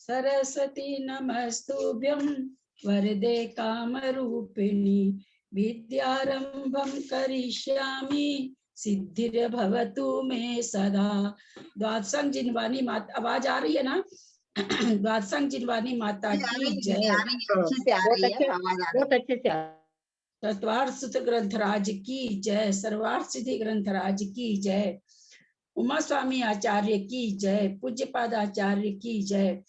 सरस्वती नमस्तुभ्यं वरदे कामरूपिणी विद्यारंभं करिष्यामि सिद्धिर्भवतु मे सदा। द्वादशं जिनवानी माता, आवाज आ रही है ना? द्वादशं जिनवानी माता की जय। बहुत अच्छे से तत्वार सूत्र ग्रंथराज की जय। सर्वार्थ सिद्धि ग्रंथराज की जय। उमा स्वामी आचार्य की जय। पूज्यपाद आचार्य की जय।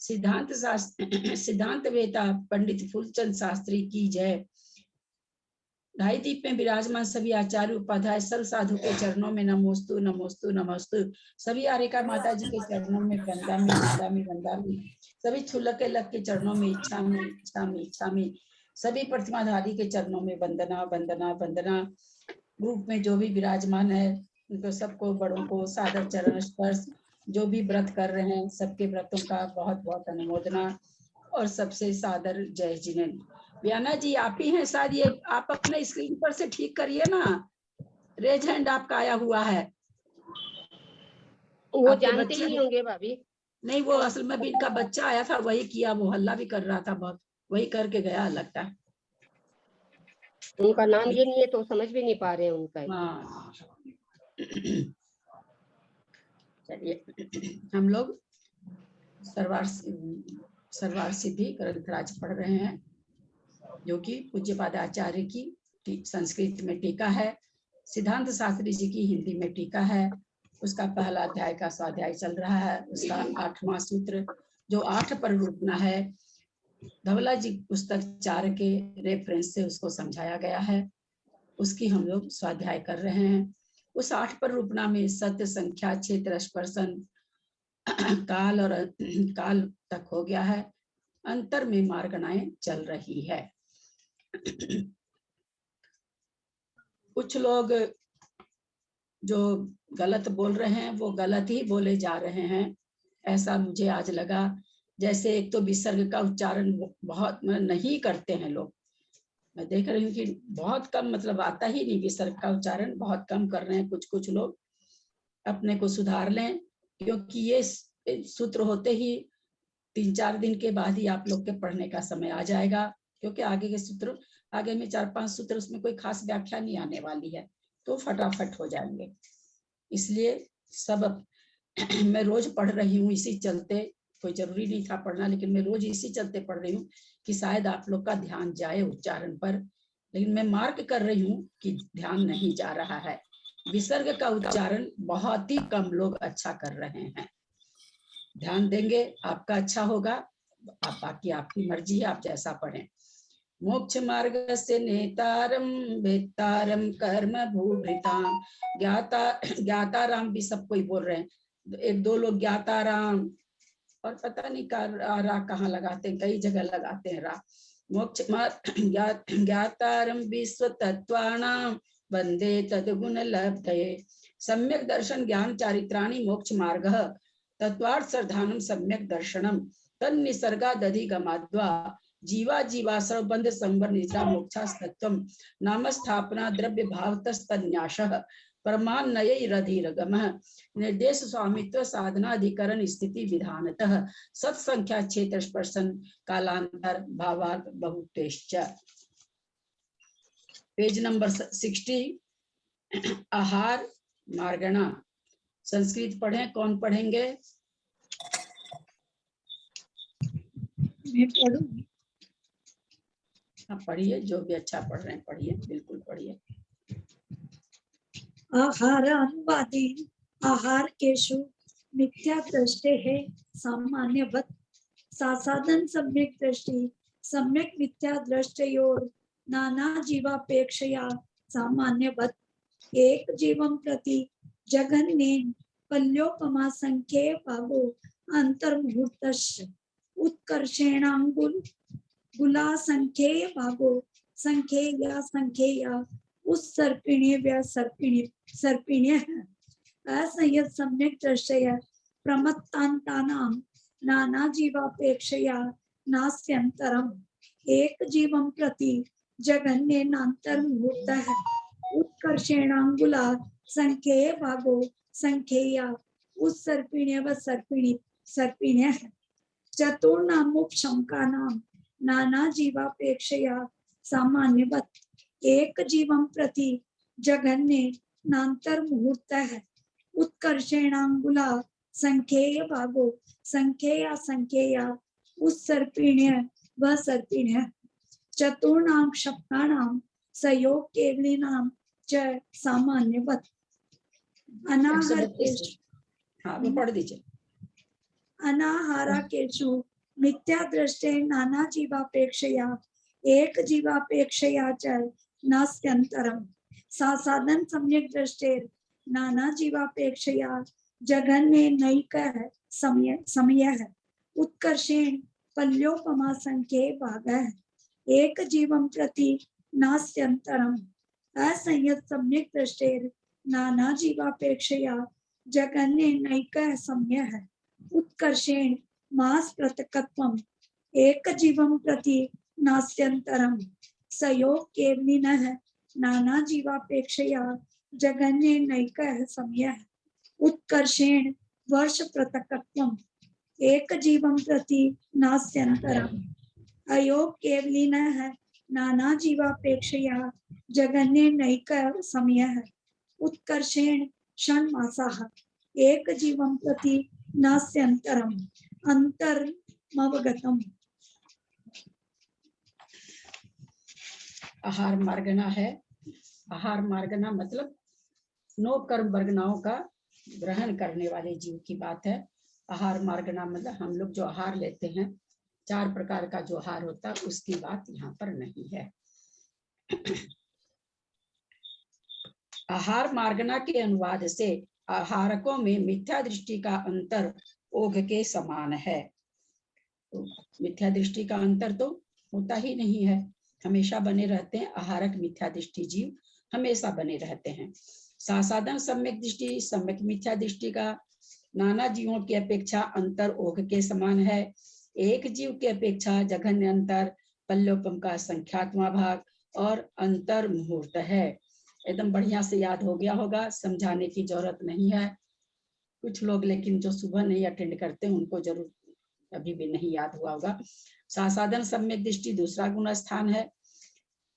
सिद्धांत वेता पंडित फूलचंद शास्त्री की जय। ढाई दीप में विराजमान सभी आचार्य उपाध्याय सर्व साधु के चरणों में नमोस्तु नमोस्तु नमोस्तु। सभी आर्यका माता जी के चरणों में वंदामि वंदामि वंदामि। सभी छुलक लक के चरणों में इच्छामि इच्छामि इच्छामि। सभी प्रतिमाधारी के चरणों में वंदना वंदना वंदना। ग्रुप में जो भी विराजमान है उनको सबको, बड़ों को सादर चरण स्पर्श। जो भी व्रत कर रहे हैं सबके व्रतों का बहुत बहुत अनुमोदना और सबसे सादर जय जिनेन्द्र। व्याना जी आप ही हैं शायद, ये आप अपने स्क्रीन पर से ठीक करिए ना, रेज हैंड आपका आया हुआ है। वो जानते ही होंगे भाभी। नहीं, वो असल में भी इनका बच्चा आया था, वही किया, वो हल्ला भी कर रहा था बहुत, वही करके गया लगता है। उनका नाम ये नहीं है तो समझ भी नहीं पा रहे हैं उनका। हाँ चलिए हम लोग सर्वार सिद्धि ग्रंथराज पढ़ रहे हैं, जो कि पूज्यपाद आचार्य की संस्कृत में टीका है। सिद्धांत शास्त्री जी की हिंदी में टीका है। उसका पहला अध्याय का स्वाध्याय चल रहा है। उसका 8वां सूत्र जो 8 पर रूपना है, धवला जी पुस्तक 4 के रेफरेंस से उसको समझाया गया है। उसकी हम लोग स्वाध्याय कर रहे हैं। उस 8 पर रूपना में सत्य, संख्या, क्षेत्र, स्पर्शन, काल और काल तक हो गया है। अंतर में मार्गणाएं चल रही है। कुछ लोग जो गलत बोल रहे हैं वो गलत ही बोले जा रहे हैं, ऐसा मुझे आज लगा। जैसे एक तो विसर्ग का उच्चारण बहुत नहीं करते हैं लोग, मैं देख रही हूँ कि बहुत कम, मतलब आता ही नहीं, विसर्ग का उच्चारण बहुत कम कर रहे हैं। कुछ लोग अपने को सुधार लें, क्योंकि ये सूत्र होते ही 3-4 दिन के बाद ही आप लोग के पढ़ने का समय आ जाएगा, क्योंकि आगे के सूत्र, आगे में 4-5 सूत्र, उसमें कोई खास व्याख्या नहीं आने वाली है, तो फटाफट हो जाएंगे। इसलिए सब मैं रोज पढ़ रही हूँ इसी चलते, कोई जरूरी नहीं था पढ़ना, लेकिन मैं रोज इसी चलते पढ़ रही हूँ कि शायद आप लोग का ध्यान जाए उच्चारण पर, लेकिन मैं मार्क कर रही हूँ कि ध्यान नहीं जा रहा है। विसर्ग का उच्चारण बहुत ही कम लोग अच्छा कर रहे हैं। ध्यान देंगे आपका अच्छा होगा, आप बाकी आपकी मर्जी है, आप जैसा पढ़ें। मोक्ष मार्ग से नेतारम वेत्तारम कर्म भूभृताम। ज्ञाताराम भी सब कोई बोल रहे हैं, 1-2 लोग ज्ञाताराम, और पता नहीं रा कहाँ लगाते हैं, कई जगह लगाते हैं रा। मोक्ष ज्ञातारम विश्व तत्वानां वंदे तद्गुण लब्धये। सम्यक दर्शन ज्ञान चारित्राणि मोक्ष मार्ग तत्वार्थ श्रद्धानम सम्यक दर्शनम तन्निसर्गादधिगमाद्वा जीवा जीवाश्रव बंध संवर निद्रा मोक्षास्तत्वम नाम स्थापना द्रव्य भावतस्तन्यासः परमान्नयैरधिरगमः निर्देश स्वामित्व साधनाधिकरण स्थिति विधानतः सत्संख्या क्षेत्र स्पर्शन कालांतर भावार्थ बहुतेश्च। पेज नंबर 60, आहार मार्गणा। संस्कृत पढ़ें, कौन पढ़ेंगे? मैं पढ़ूंगी। आप पढ़िए, जो भी अच्छा पढ़ रहे हैं पढ़िए, बिल्कुल पढ़िए। आहार अनुवादी आहार केशु मिथ्या दृष्टि है सामान्यवत सासाधन सम्यक दृष्टि सम्यक मिथ्या दृष्टयोर नाना जीवापेक्षया सामान्यवत एक जीवं प्रति जगन्ने पल्योपमा संख्ये भागो अंतर्मुहूर्तस्य उत्कर्षेणांगुल गुला संख्ये भागो संख्येया संख्येया उस सर्पिणी व्या सर्पिण्य असंयत सम्यक दृष्टया प्रमत्तान्तानां नाना जीवापेक्षया नास्यन्तरम् एक जीवं प्रति जगन्नेनान्तर्मुहूर्तः उत्कर्षेणांगुला संख्ये भागो संख्येया उत्सर्पिण्य व सर्पिण्यः चतुर्नामुपशंकानां नाना जीवापेक्षया सामान्यवत् एक जीवं प्रति जघन्ये नान्तर मुहूर्तः उत्कर्षेणांगुला संख्येय भागो संख्येया संख्येया उत्सर्पिण्य व सर्पिण्य चतुर्णां क्षपणानां सयोग केवलिनां च सामान्यवत् अनाहर्केषु हाँ वो पढ़ दीजिए। अनाहाराकेषु मिथ्या दृष्टे नाना जीवापेक्षया एक जीवापेक्षया च नास्त्यन्तरम् सासादन सम्यक दृष्टे नाना जीवापेक्षया जघन्ये नैकः समयः उत्कर्षेण पल्योपमा संख्ये भागः एक जीवं प्रति नास्त्यन्तरम् असंयत सम्यक दृष्टे नाना जीवापेक्षया जघन्ये नैकः समयः उत्कर्षेण मास पृथक्त्वम् एक जीवं प्रति नास्त्यन्तरम् सयोग केवलिनः नाना जीवापेक्षया जघन्ये नैकः समयः उत्कर्षेण वर्ष पृथक्त्वम् एक जीवं प्रति नास्त्यन्तरम् अयोग केवलिनः नाना जीवापेक्षया जघन्ये नैकः समयः उत्कर्षेण षण्मासाः एक जीवं प्रति नास्त्यन्तरम् अंतरमवगतम्। आहार मार्गना है। आहार मार्गना मतलब 9 कर्म वर्गनाओं का ग्रहण करने वाले जीव की बात है। आहार मार्गना मतलब हम लोग जो आहार लेते हैं 4 प्रकार का जो आहार होता है उसकी बात यहाँ पर नहीं है। आहार मार्गना के अनुवाद से आहारकों में मिथ्या दृष्टि का अंतर ओघ के समान है। तो मिथ्या दृष्टि का अंतर तो होता ही नहीं है, हमेशा बने रहते हैं। आहारक मिथ्या दृष्टि जीव हमेशा बने रहते हैं। सासाधन सम्यक दृष्टि सम्यक मिथ्या दृष्टि का नाना जीवों की अपेक्षा अंतर ओघ के समान है। एक जीव की अपेक्षा जघन्य अंतर पल्योपम का संख्यात्मा भाग और अंतर मुहूर्त है। एकदम बढ़िया से याद हो गया होगा, समझाने की जरूरत नहीं है। कुछ लोग लेकिन जो सुबह नहीं अटेंड करते उनको जरूर अभी भी नहीं याद हुआ होगा। सासाधन सम्यक दृष्टि दूसरा गुण स्थान है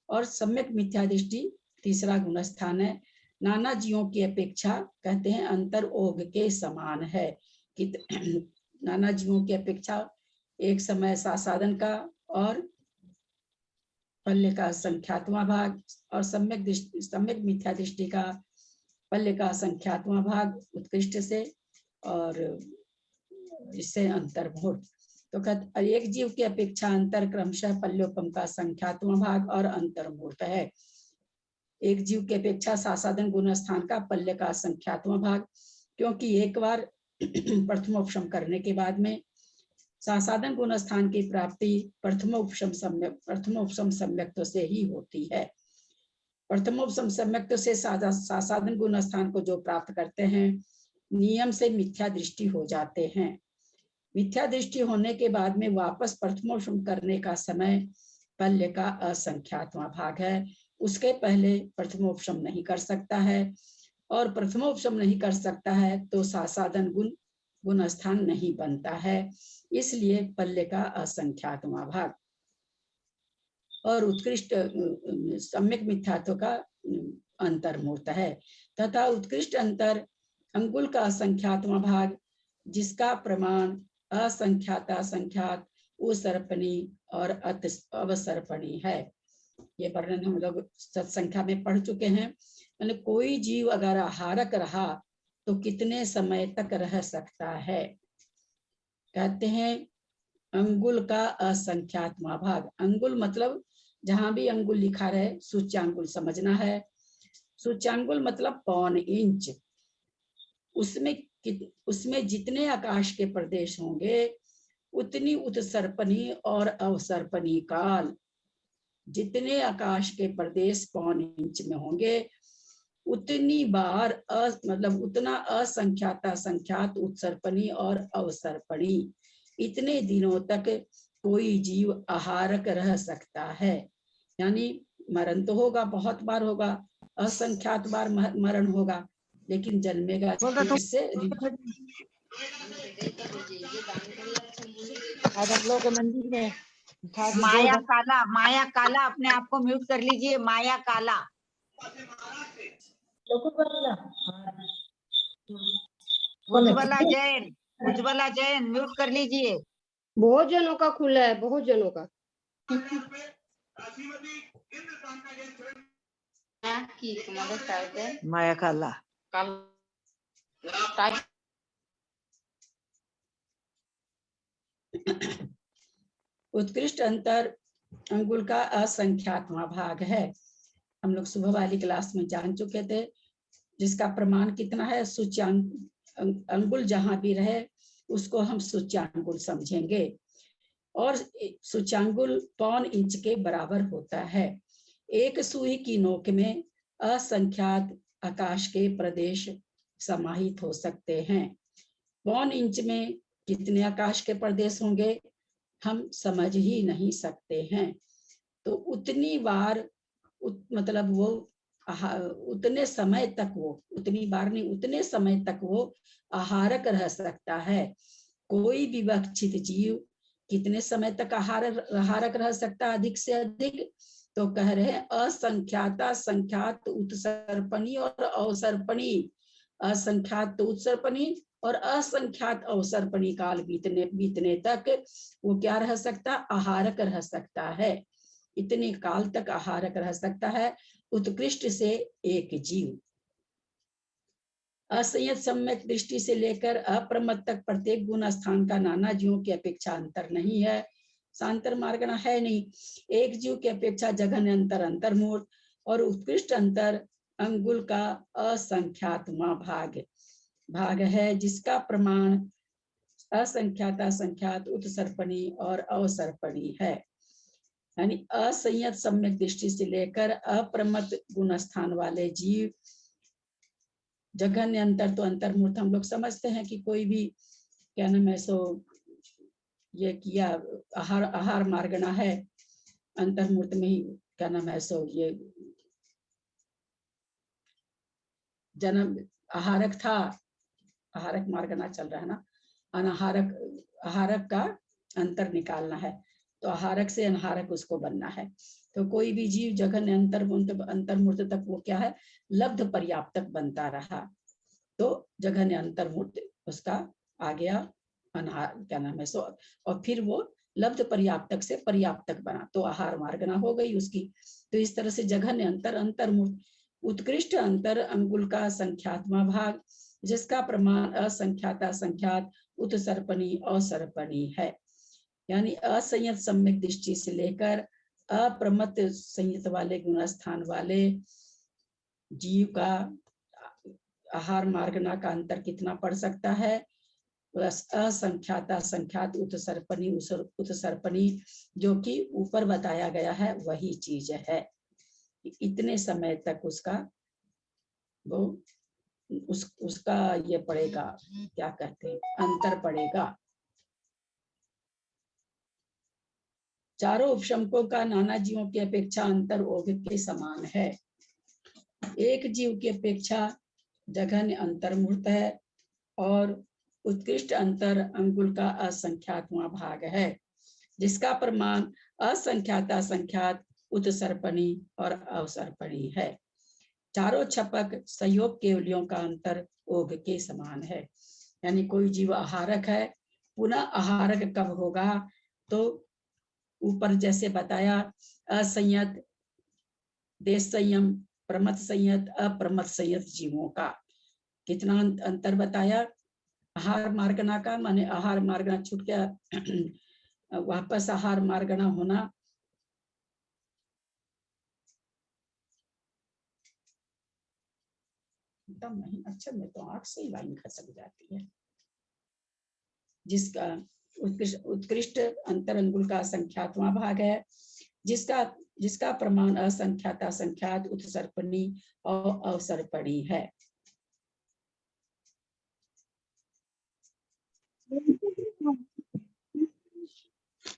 और सम्यक मिथ्या दृष्टि तीसरा गुण स्थान है। नाना जीवों की अपेक्षा कहते हैं अंतर ओघ के समान है कि नाना जीवों की अपेक्षा एक समय सासाधन का और पल्य का संख्यात्मा भाग और सम्यक मिथ्या दृष्टि का पल्य का संख्यात्मा भाग उत्कृष्ट से और इससे अंतर मुहूर्त। तो कहते एक जीव की अपेक्षा अंतर क्रमशः पल्योपम का संख्यात्मा भाग और अंतर मुहूर्त है। एक जीव की अपेक्षा सासाधन गुण स्थान का पल्य का संख्यात्मा भाग, क्योंकि एक बार प्रथमोपशम करने के बाद में सासाधन गुण स्थान की प्राप्ति प्रथमोपशम सम्यक्त्व से ही होती है। प्रथमोपशम सम्यक्त्व से सासाधन गुण स्थान को जो प्राप्त करते हैं नियम से मिथ्या दृष्टि हो जाते हैं। मिथ्या दृष्टि होने के बाद में वापस प्रथमोपशम करने का समय पल्य का असंख्यात्मा भाग है, उसके पहले प्रथमोपशम नहीं कर सकता है और प्रथमोपशम नहीं कर सकता है तो सासाधन गुण स्थान नहीं बनता है, इसलिए पल्य का असंख्यात्मा भाग और उत्कृष्ट सम्यक मिथ्यात्व का अंतर्मूर्त है तथा उत्कृष्ट अंतर अंगुल का असंख्यात्मा भाग जिसका प्रमाण असंख्याता संख्यात उसर्पणी और अवसर्पणी है। ये वर्णन हम लोग सत्संख्या में पढ़ चुके हैं। मतलब कोई जीव अगर आहारक रहा तो कितने समय तक रह सकता है। कहते हैं अंगुल का असंख्यात्मा भाग। अंगुल मतलब जहां भी अंगुल लिखा रहे सूच्यांगुल समझना है। सूच्यांगुल मतलब पौन इंच। उसमें जितने आकाश के प्रदेश होंगे उतनी उत्सर्पणी और अवसर्पणी काल। जितने आकाश के प्रदेश पौन इंच में होंगे उतनी बार मतलब उतना असंख्याता संख्यात उत्सर्पणी और अवसर्पणी इतने दिनों तक कोई जीव आहारक रह सकता है। यानी मरण तो होगा, बहुत बार होगा, असंख्यात बार मरण होगा, लेकिन जन्मेगा इससे आज हम लोग के मंदिर में था कि माया काला अपने आप को म्यूट कर लीजिए। माया काला, उज्ज्वला जैन म्यूट कर लीजिए। बहुत जनों का खुला है, बहुत जनों का। माया काला उत्कृष्ट अंतर अंगुल का असंख्यातवां भाग है। हम लोग सुबह वाली क्लास में जान चुके थे, जिसका प्रमाण कितना है, सूच्यांक अंगुल जहां भी रहे उसको हम सूच्यांगुल समझेंगे, और सूच्यांगुल पौन इंच के बराबर होता है। एक सुई की नोक में असंख्यात आकाश के प्रदेश समाहित हो सकते हैं। पौन इंच में कितने आकाश के प्रदेश होंगे हम समझ ही नहीं सकते हैं। तो उतनी बार मतलब वो उतने समय तक वो, उतनी बार नहीं, उतने समय तक वो आहारक रह सकता है। कोई विवक्षित जीव कितने समय तक आहारक रह सकता है अधिक से अधिक, तो कह रहे हैं असंख्याता संख्यात उत्सर्पणी और अवसर्पणी। असंख्यात उत्सर्पणी और असंख्यात अवसर्पणी काल बीतने तक वो क्या रह सकता, आहारक रह सकता है। इतने काल तक आहारक रह सकता है उत्कृष्ट से एक जीव। असंयत सम्यक दृष्टि से लेकर अप्रमत्त तक प्रत्येक गुण स्थान का नाना जीवों की अपेक्षा अंतर नहीं है। सांतर मार्गना है नहीं। एक जीव की अपेक्षा जघन्य अंतर अंतर्मूर्त और उत्कृष्ट अंतर अंगुल का असंख्यातवां भाग है, जिसका प्रमाण असंख्यात असंख्यात उत्सर्पणी और अवसर्पणी है। यानी असंयत सम्यक दृष्टि से लेकर अप्रमत्त गुण स्थान वाले जीव, जघन्य अंतर तो अंतर्मूर्त हम लोग समझते हैं कि कोई भी क्या नाम है सो ये किया आहार मार्गना है, अंतर्मूर्त में ही क्या नाम है सो ये जन्म आहारक था, आहारक मार्गना चल रहा है ना, आहारक का अंतर निकालना है, तो आहारक से अनहारक उसको बनना है। तो कोई भी जीव जघन्य अंतर्मूर्त तक वो क्या है, लब्ध पर्याप्तक बनता रहा, तो जघन्य अंतर्मूर्त उसका आ गया अनहार क्या नाम है सो, और फिर वो लब्ध पर्याप्तक से पर्याप्तक बना, तो आहार मार्गना हो गई उसकी। तो इस तरह से जघन्य अंतर अंतर्मूर्त। उत्कृष्ट अंतर अंगुल का संख्यात्मक भाग, जिसका प्रमाण असंख्यात असंख्यात उत्सर्पणी अवसर्पणी है। यानी असंयत सम्यक दृष्टि से लेकर अप्रमत्त संयत वाले गुण स्थान वाले जीव का आहार मार्गना का अंतर कितना पड़ सकता है, असंख्यात असंख्यात उत्सर्पणी जो कि ऊपर बताया गया है वही चीज है। इतने समय तक उसका वो उसका ये पड़ेगा, क्या कहते हैं, अंतर पड़ेगा। चारों उपशमकों का नाना जीवों की अपेक्षा अंतर ओघ के समान है। एक जीव की अपेक्षा जघन्य अंतर्मूर्त है और उत्कृष्ट अंतर अंगुल का असंख्यातवां भाग है, जिसका प्रमाण असंख्यात असंख्यात उत्सर्पणी और अवसर्पणी है। चारों छपक सहयोग केवलियों का अंतर ओघ के समान है। यानी कोई जीव आहारक है, पुनः आहारक कब होगा, तो ऊपर जैसे बताया असंयत, देश संयम, प्रमत्त संयत, अप्रमत्त संयत जीवों का कितना अंतर बताया। आहार मार्गना का माने आहार मार्गना छूट गया, वापस आहार मार्गना होना, एकदम नहीं। अच्छा, मैं तो आंख से ही लाइन खसक जाती है। जिसका उत्कृष्ट अंतर अंगुल का संख्यातवां भाग है, जिसका प्रमाण असंख्यात असंख्यात उत्सर्पणी और अवसर्पणी है।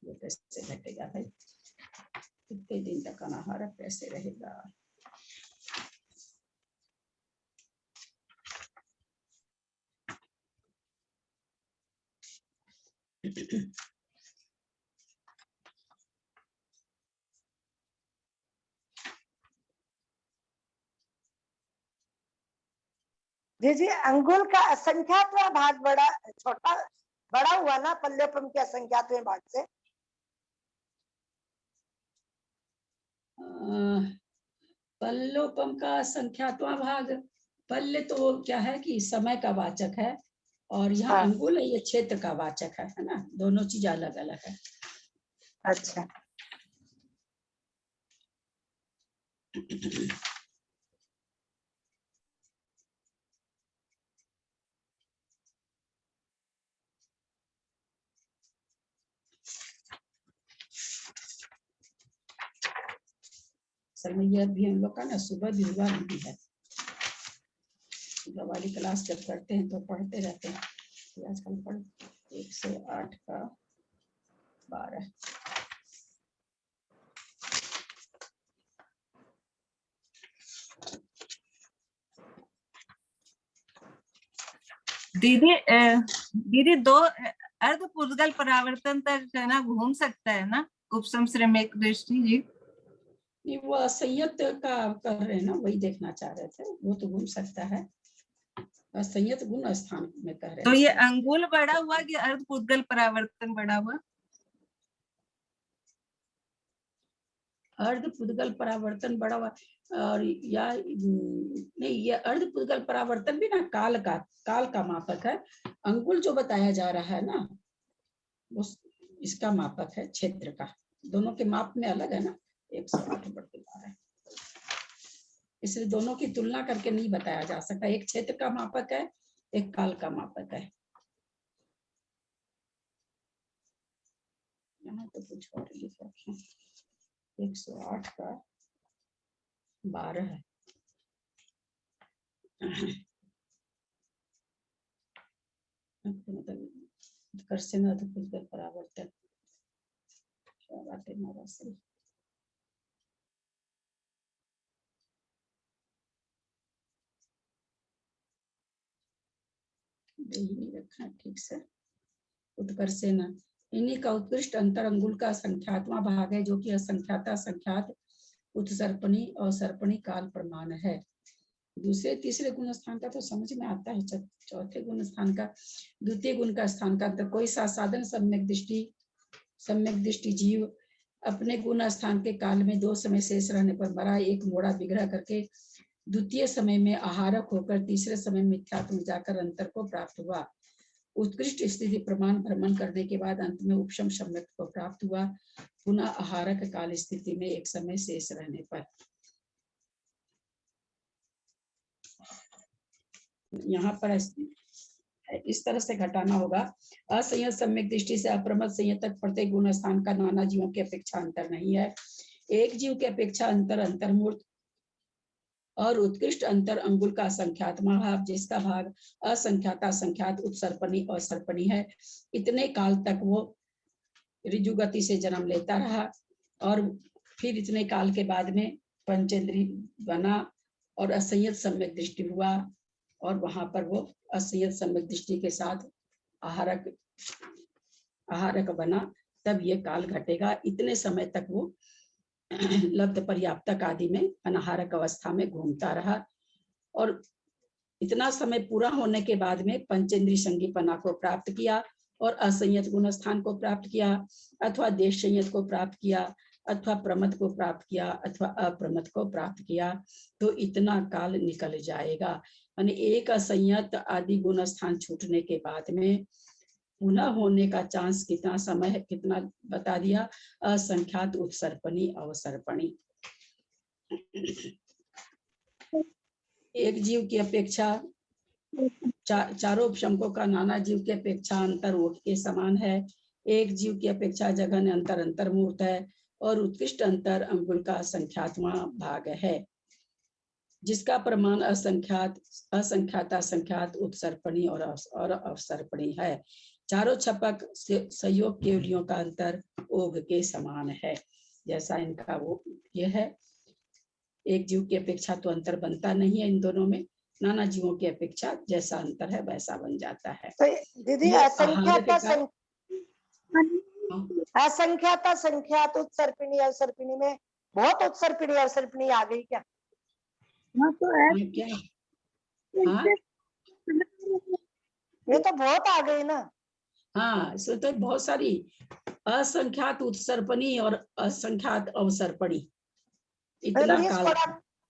ये कैसे घटेगा भाई, कितने दिन तक अनाहारक कैसे रहेगा। जी अंगुल का असंख्यात्व भाग बड़ा छोटा बड़ा हुआ ना पल्योपम के असंख्यात्व भाग से। पल्लोपम का संख्यात्वा भाग, पल्य तो क्या है कि समय का वाचक है, और यहाँ हाँ। अंगुल है, ये क्षेत्र का वाचक है ना, दोनों चीज अलग अलग है। अच्छा। सर में ये भी हम लोग का ना सुबह भी हुआ नहीं है, सुबह वाली क्लास जब करते हैं तो पढ़ते रहते हैं, तो आजकल पढ़ 108 का 12। दीदी दो अर्ध पुद्गल परावर्तन तक है ना घूम सकता है ना उपसम श्रमिक दृष्टि जी? नहीं, वो असंयत का कर रहे हैं ना, वही देखना चाह रहे थे, वो तो घूम सकता है, असंयत गुण स्थान में कह रहे तो हैं। ये अंगुल बड़ा हुआ कि अर्ध पुद्गल परावर्तन बड़ा हुआ? अर्ध पुद्गल परावर्तन बड़ा हुआ, और या नहीं, ये अर्ध पुद्गल परावर्तन भी ना काल का मापक है। अंगुल जो बताया जा रहा है ना, वो इसका मापक है, क्षेत्र का। दोनों के माप में अलग है ना, 108/12 है, इसलिए दोनों की तुलना करके नहीं बताया जा सकता। एक क्षेत्र का मापक है, एक काल का मापक है। यहाँ तो कुछ और लिखा है, 108 का 12 है। कर्षण अर्ध पुद्गल परावर्तन नहीं रखा ठीक से। उत्कर्षण इन्हीं का उत्कृष्ट अंतर अंगुल का संख्यात्मा भाग है, जो कि असंख्याता संख्यात उत्सर्पणी और सर्पणी काल प्रमाण है। दूसरे तीसरे गुण स्थान का तो समझ में आता है, चौथे गुण स्थान का द्वितीय गुण का स्थान का अंतर। कोई सा साधन सम्यक दृष्टि जीव अपने गुण स्थान के काल में 2 समय शेष रहने पर मरा, एक मोड़ा विग्रह करके द्वितीय समय में आहारक होकर तीसरे समय मिथ्यात्व में जाकर अंतर को प्राप्त हुआ। उत्कृष्ट स्थिति प्रमाण भ्रमण करने के बाद अंत में उपशम सम्यक को प्राप्त हुआ, पुनः आहारक काल स्थिति में एक समय शेष रहने पर। यहाँ पर इस तरह से घटाना होगा। असंयत सम्यक दृष्टि से अप्रमद संयतक प्रत्येक गुण स्थान का नाना जीवों की अपेक्षा अंतर नहीं है। एक जीव की अपेक्षा अंतर अंतर्मूर्त और उत्कृष्ट अंतर अंगुल का असंख्यात्मा भाव, जिसका भाग असंख्याता संख्यात उत्सर्पणी और सर्पणी है। इतने काल तक वो ऋजु गति से जन्म लेता रहा, और फिर इतने काल के बाद में पंचेंद्री बना और असंयत सम्यक दृष्टि हुआ, और वहां पर वो असंयत सम्यक दृष्टि के साथ आहारक बना, तब ये काल घटेगा। इतने समय तक वो लब्ध पर्याप्तक आदि में अनाहारक अवस्था में घूमता रहा, और इतना समय पूरा होने के बाद में पंचेंद्री संगीपना को प्राप्त किया, और असंयत गुण स्थान को प्राप्त किया, अथवा देश संयत को प्राप्त किया, अथवा प्रमद को प्राप्त किया, अथवा अप्रमद को प्राप्त किया, तो इतना काल निकल जाएगा। यानी एक असंयत आदि गुण स्थान छूटने के बाद में पुनः होने का चांस कितना समय है, कितना बता दिया, असंख्यात उत्सर्पणी अवसर्पणी। एक जीव की अपेक्षा चारों उपशंकों का नाना जीव की अपेक्षा अंतर ओठ के समान है। एक जीव की अपेक्षा जघन्य अंतर अंतर्मूर्त है, और उत्कृष्ट अंतर अंगुल का असंख्यात्मा भाग है, जिसका प्रमाण असंख्याता संख्यात उत्सर्पणी और अवसर्पणी है। चारों छपक संयोग केवलियों का अंतर ओघ के समान है, जैसा इनका वो ये है। एक जीव की अपेक्षा तो अंतर बनता नहीं है इन दोनों में, नाना जीवों की अपेक्षा जैसा अंतर है वैसा बन जाता है। तो दीदी असंख्याता संख्यात उत्सर्पिणी अवसर्पिणी में बहुत उत्सर्पिणी अवसर्पिणी आ गई क्या? हाँ तो क्या? हाँ? ये तो बहुत आ गई ना। हाँ, इसमें तो बहुत सारी असंख्यात उत्सर्पणी और असंख्यात अवसर्पणी, इतना 20 काल। कोड़ा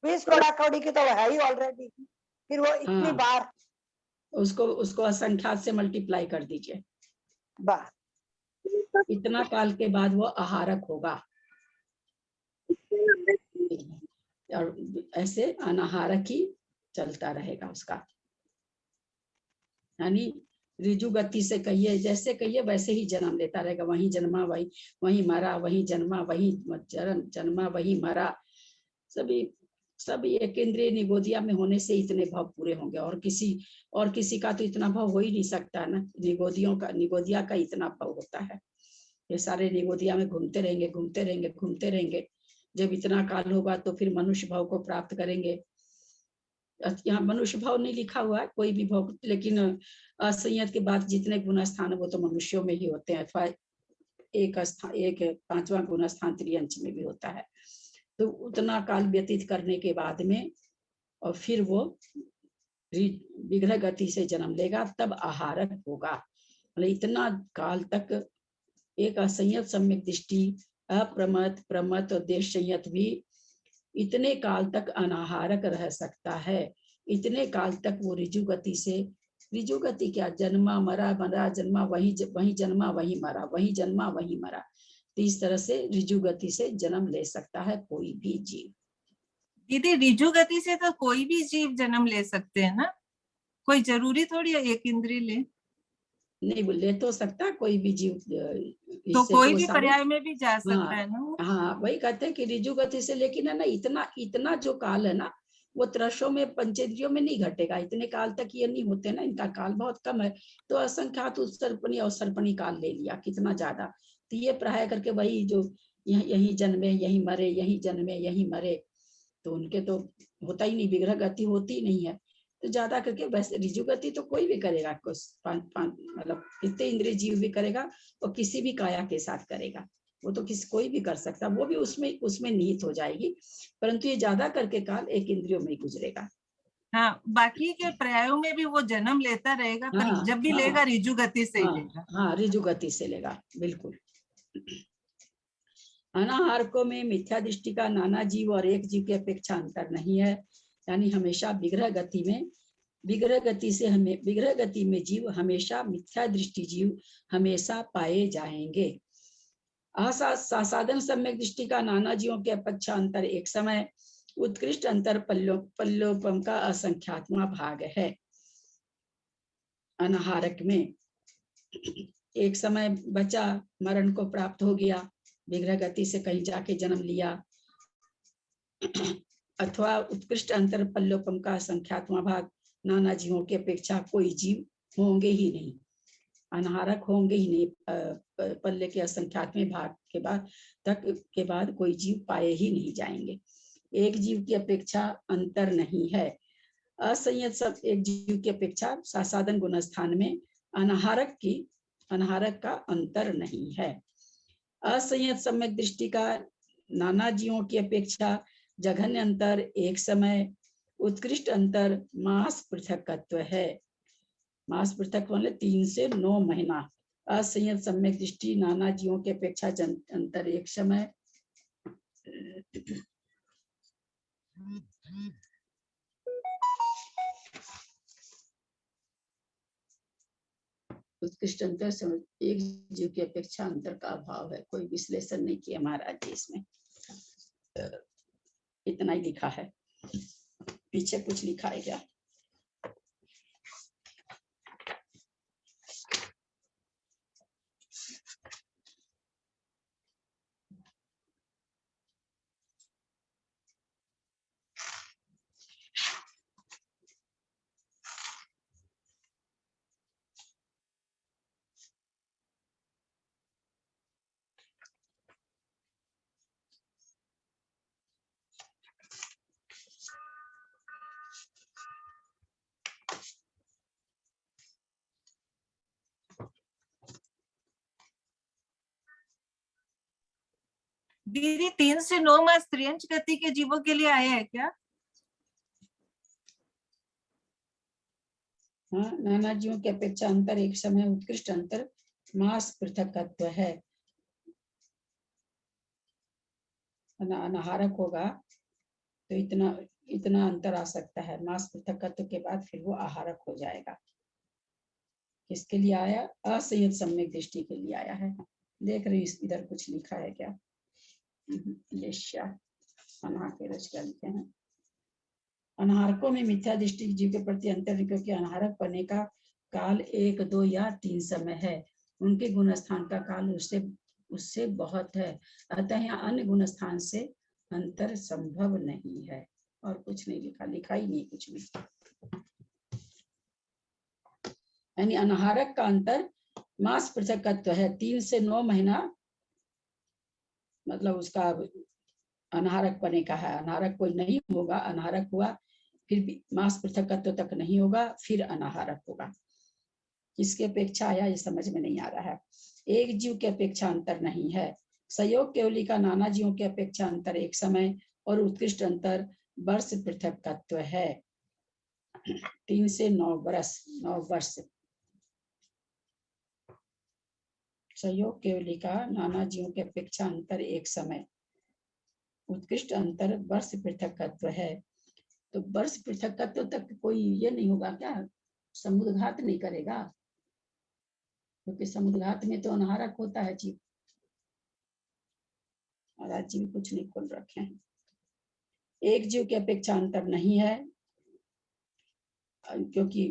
20 कोड़ा कौड़ी की तो है ही ऑलरेडी, फिर वो इतनी हाँ। बार। उसको उसको असंख्यात से मल्टीप्लाई कर दीजिए। वाह, इतना काल के बाद वो आहारक होगा, और ऐसे अनाहारक ही चलता रहेगा उसका। यानी रिजु गति से कहिए, जैसे कहिए वैसे ही जन्म लेता रहेगा, वही जन्मा वही वही मरा, वही जन्मा वही जन्मा वही मरा। सभी सभी एक इंद्रिय निगोदिया में होने से इतने भाव पूरे होंगे, और किसी का तो इतना भाव हो ही नहीं सकता ना। निगोदिया का इतना भाव होता है। ये सारे निगोदिया में घूमते रहेंगे घूमते रहेंगे घूमते रहेंगे। जब इतना काल होगा तो फिर मनुष्य भाव को प्राप्त करेंगे। यहाँ मनुष्य भाव नहीं लिखा हुआ है, कोई भी भाव, लेकिन असंयत के बाद जितने गुण स्थान है वो तो मनुष्यों में ही होते हैं, अथवा एक 5वां गुण स्थान त्रियंच में भी होता है। तो उतना काल व्यतीत करने के बाद में और फिर वो विग्रह गति से जन्म लेगा, तब आहारक होगा। मतलब इतना काल तक एक असंयत सम्यक दृष्टि, अप्रमत प्रमत और देश संयत भी इतने काल तक अनाहारक रह सकता है। इतने काल तक वो रिजु गति से, रिजु गति क्या, जन्मा मरा मरा जन्मा वही जन्मा वही मरा, वही जन्मा वही मरा। तो इस तरह से रिजु गति से जन्म ले सकता है कोई भी जीव। दीदी रिजु गति से तो कोई भी जीव जन्म ले सकते हैं ना, कोई जरूरी थोड़ी है एक इंद्रिय ले। नहीं, ले तो सकता कोई भी जीव, तो इससे कोई तो भी सारे। पर्याय में भी जा सकता हाँ है ना वो। हाँ, वही कहते हैं कि रिजु गति से, लेकिन है ना इतना इतना जो काल है ना, वो त्रशों में पंचेंद्रियों में नहीं घटेगा। इतने काल तक ये नहीं होते ना, इनका काल बहुत कम है। तो असंख्यात उत्सर्पणी अवसर्पणी काल ले लिया, कितना ज्यादा। तो ये प्राय करके वही जो यही जन्मे यही मरे, यही जन्मे यही मरे, तो उनके तो होता ही नहीं, विग्रह गति होती ही नहीं है। तो ज्यादा करके वैसे रिजु गति तो कोई भी करेगा, मतलब कितने इंद्रिय जीव भी करेगा, और किसी भी काया के साथ करेगा, वो तो कोई भी कर सकता, वो भी उसमें निहित हो जाएगी। परंतु ये ज्यादा करके काल एक इंद्रियों में ही गुजरेगा। हाँ, बाकी के पर्यायों में भी वो जन्म लेता रहेगा, पर हाँ, जब भी हाँ, लेगा रिजु गति से ही हाँ, लेगा। हाँ, रिजु गति से लेगा, बिल्कुल। अनाहारकों में मिथ्या दृष्टि का नाना जीव और एक जीव की अपेक्षा अंतर नहीं है। यानी हमेशा विग्रह गति में जीव हमेशा मिथ्या दृष्टि जीव हमेशा पाए जाएंगे। साधन सम्यक दृष्टि का नाना जीवों के अपेक्षा अंतर एक समय उत्कृष्ट अंतर पल्लोपम का असंख्यात्मा भाग है। अनाहारक में एक समय बचा मरण को प्राप्त हो गया, विग्रह गति से कहीं जाके जन्म लिया, अथवा उत्कृष्ट अंतर पल्लोपम का असंख्यात्मा भाग, नाना जीवों की अपेक्षा कोई जीव होंगे ही नहीं, अनाहारक होंगे ही नहीं। पल्ले के असंख्यात्म भाग के बाद कोई जीव पाए ही नहीं जाएंगे। एक जीव की अपेक्षा अंतर नहीं है। असंयत सब एक जीव की अपेक्षा सासाधन गुण स्थान में अनाहारक का अंतर नहीं है। असंयत सम्यक दृष्टि का नाना जीवों की अपेक्षा जघन्य अंतर एक समय उत्कृष्ट अंतर मास पृथकत्व है। मास पृथक वाले 3 से 9 महीना। असंयत सम्यक दृष्टि नाना जीवों की अपेक्षा अंतर एक समय उत्कृष्ट अंतर समझ, एक जीव की अपेक्षा अंतर का अभाव है। कोई विश्लेषण नहीं किया महाराज जी इसमें, इतना ही लिखा है। पीछे कुछ लिखा है क्या? दीदी 3 से 9 मास त्रियंच गति के जीवों के लिए आया है क्या? हाँ, नाना जीवों की अपेक्षा अंतर एक समय उत्कृष्ट अंतर मास पृथकत्व है। अनाहारक होगा तो इतना इतना अंतर आ सकता है, मास पृथकत्व के बाद फिर वो आहारक हो जाएगा। किसके लिए आया? असंयत सम्यक दृष्टि के लिए आया है। देख रही हूँ इधर कुछ लिखा है क्या? लिखे हैं अनाहारकों में मिथ्या दृष्टि जीव के प्रति अंतर, क्योंकि अनाहारक पने का काल 1, 2 या 3 समय है। उनके गुण स्थान का काल उससे बहुत है, अतः यहाँ अन्य गुण स्थान से अंतर संभव नहीं है। और कुछ नहीं लिखा ही नहीं कुछ भी। यानी अनाहारक का अंतर मास पृथकत्व है, 3 से 9 महीना, मतलब उसका अनाहारक पने का है। अनाहारक कोई नहीं होगा, अनाहारक हुआ फिर भी मास पृथकत्व तक नहीं होगा, फिर अनाहारक होगा। किसके अपेक्षा आया ये समझ में नहीं आ रहा है। एक जीव के अपेक्षा अंतर नहीं है। संयोग केवली का नाना जीवों के अपेक्षा अंतर एक समय और उत्कृष्ट अंतर वर्ष पृथकत्व है। 3 से 9 वर्ष। संयोग केवली का नाना जीवों के अपेक्षा अंतर एक समय, उत्कृष्ट अंतर वर्ष पृथकत्व है। तो वर्ष पृथकत्व तक कोई ये नहीं होगा क्या? समुद्रघात नहीं करेगा? क्योंकि समुद्रघात में तो अनाहारक होता है जीव। और आज जीव कुछ नहीं खोल रखे हैं। एक जीव की अपेक्षा अंतर नहीं है, क्योंकि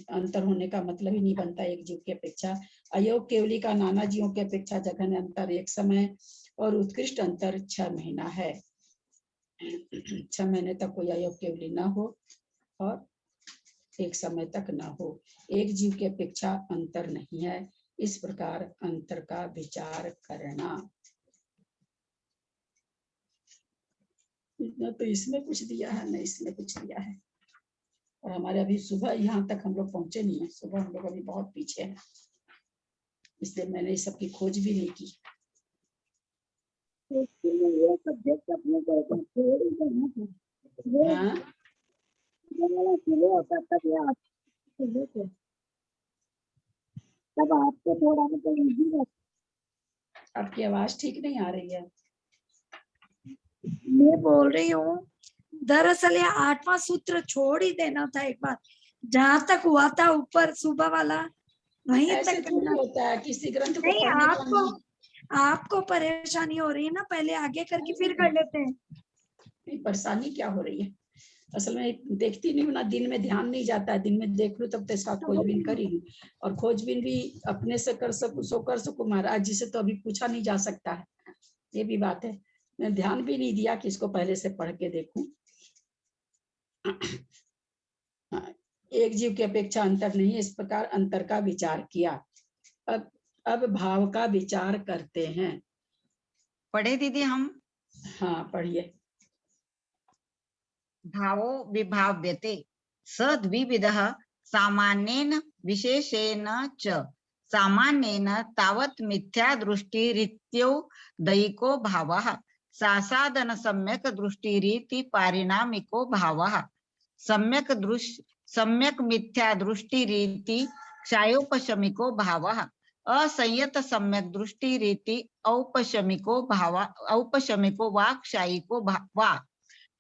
अंतर होने का मतलब ही नहीं बनता एक जीव की अपेक्षा। अयोग केवली का नाना जीवों की अपेक्षा जघन्य अंतर एक समय और उत्कृष्ट अंतर 6 महीना है। 6 महीने तक कोई अयोग केवली ना हो और एक समय तक ना हो। एक जीव की अपेक्षा अंतर नहीं है, इस प्रकार अंतर का विचार करना। न तो इसमें कुछ दिया है, न इसमें कुछ दिया है। और हमारे अभी सुबह यहाँ तक हम लोग पहुंचे नहीं है। सुबह हम लोग अभी बहुत पीछे हैं, इसलिए मैंने इस सब की खोज भी नहीं की। ये सब्जेक्ट अपने को छोड़ ही देना था। वो हाँ, वाला शुरू होता तब ये तब आपको थोड़ा मतलब इजी रहता। आपकी आवाज ठीक नहीं आ रही है। मैं बोल रही हूँ दरअसल ये 8वां सूत्र छोड़ ही देना था एक बार, जहाँ तक हुआ था ऊपर सुबह वाला वहीं ऐसे तक थोड़ी करना। होता है, किसी ग्रंथ को नहीं, पढ़ने का नहीं। आपको परेशानी हो रही है ना, पहले आगे करके फिर कर लेते हैं। नहीं, परेशानी क्या हो रही है? असल में देखती नहीं हूँ ना, दिन में ध्यान नहीं जाता है। दिन में देख लूँ तब तो इसका खोजबीन करी लूँ, और खोजबीन भी अपने से कर सकूँ सो कर सकूँ महाराज जी से तो अभी पूछा नहीं जा सकता है। ये भी बात है। मैं ध्यान भी नहीं दिया कि इसको पहले से पढ़ के देखूं। एक जीव की अपेक्षा अंतर नहीं, इस प्रकार अंतर का विचार किया। अब भाव का विचार करते हैं। पढ़े दीदी हम? हाँ, पढ़िए। भावो विभाव्यते स द्विविधः सामान्येन विशेषेण च। सामान्येन तावत् मिथ्या दृष्टिरित्यो दैको भावः, सासादन सम्यक दृष्टिरीति पारिणामिको भावः। सम्यक मिथ्या दृष्टिरीति क्षयोपशमिको भावः। असंयत सम्यक दृष्टिरीति औपशमिको वा क्षयिको वा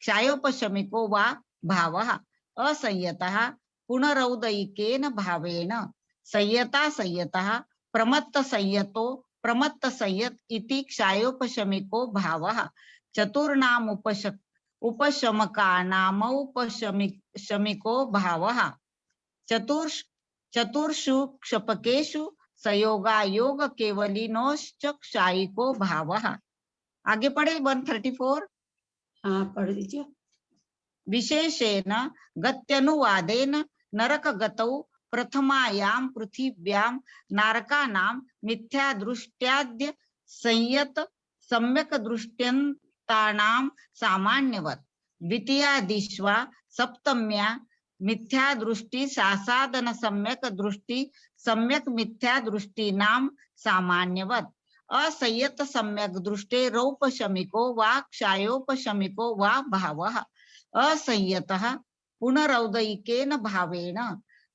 क्षयोपशमिको वा भावः। असंयतः पुनरौदयिकेन भावेन संयता संयतः प्रमत्त संयतो प्रमत्त संयत इति क्षयोपशमिको भावः। चतुर्नाम उपशमकानामौपशमिको भावः। चतुर्षु क्षपकेषु संयोगायोग केवलिनोश्च क्षयिको भावः। आगे पढ़े 134। हाँ, पढ़ दीजिए। विशेषेण गत्यनुवादेन नरक गतौ प्रथमायां पृथिव्यां नारकानां मिथ्या दृष्ट्याद्य संयत सम्यक दृष्ट्यन्तानां सामान्यवत्। द्वितीयादिश्वा सप्तम्या मिथ्या दृष्टि सासादन सम्यक दृष्टि सम्यक मिथ्या दृष्टिनां सामान्यवत्। असंयत सम्यक दृष्टेरौपशमिको वा क्षयोपशमिको वा भावः। असंयतः पुनरौदयिकेन भावेन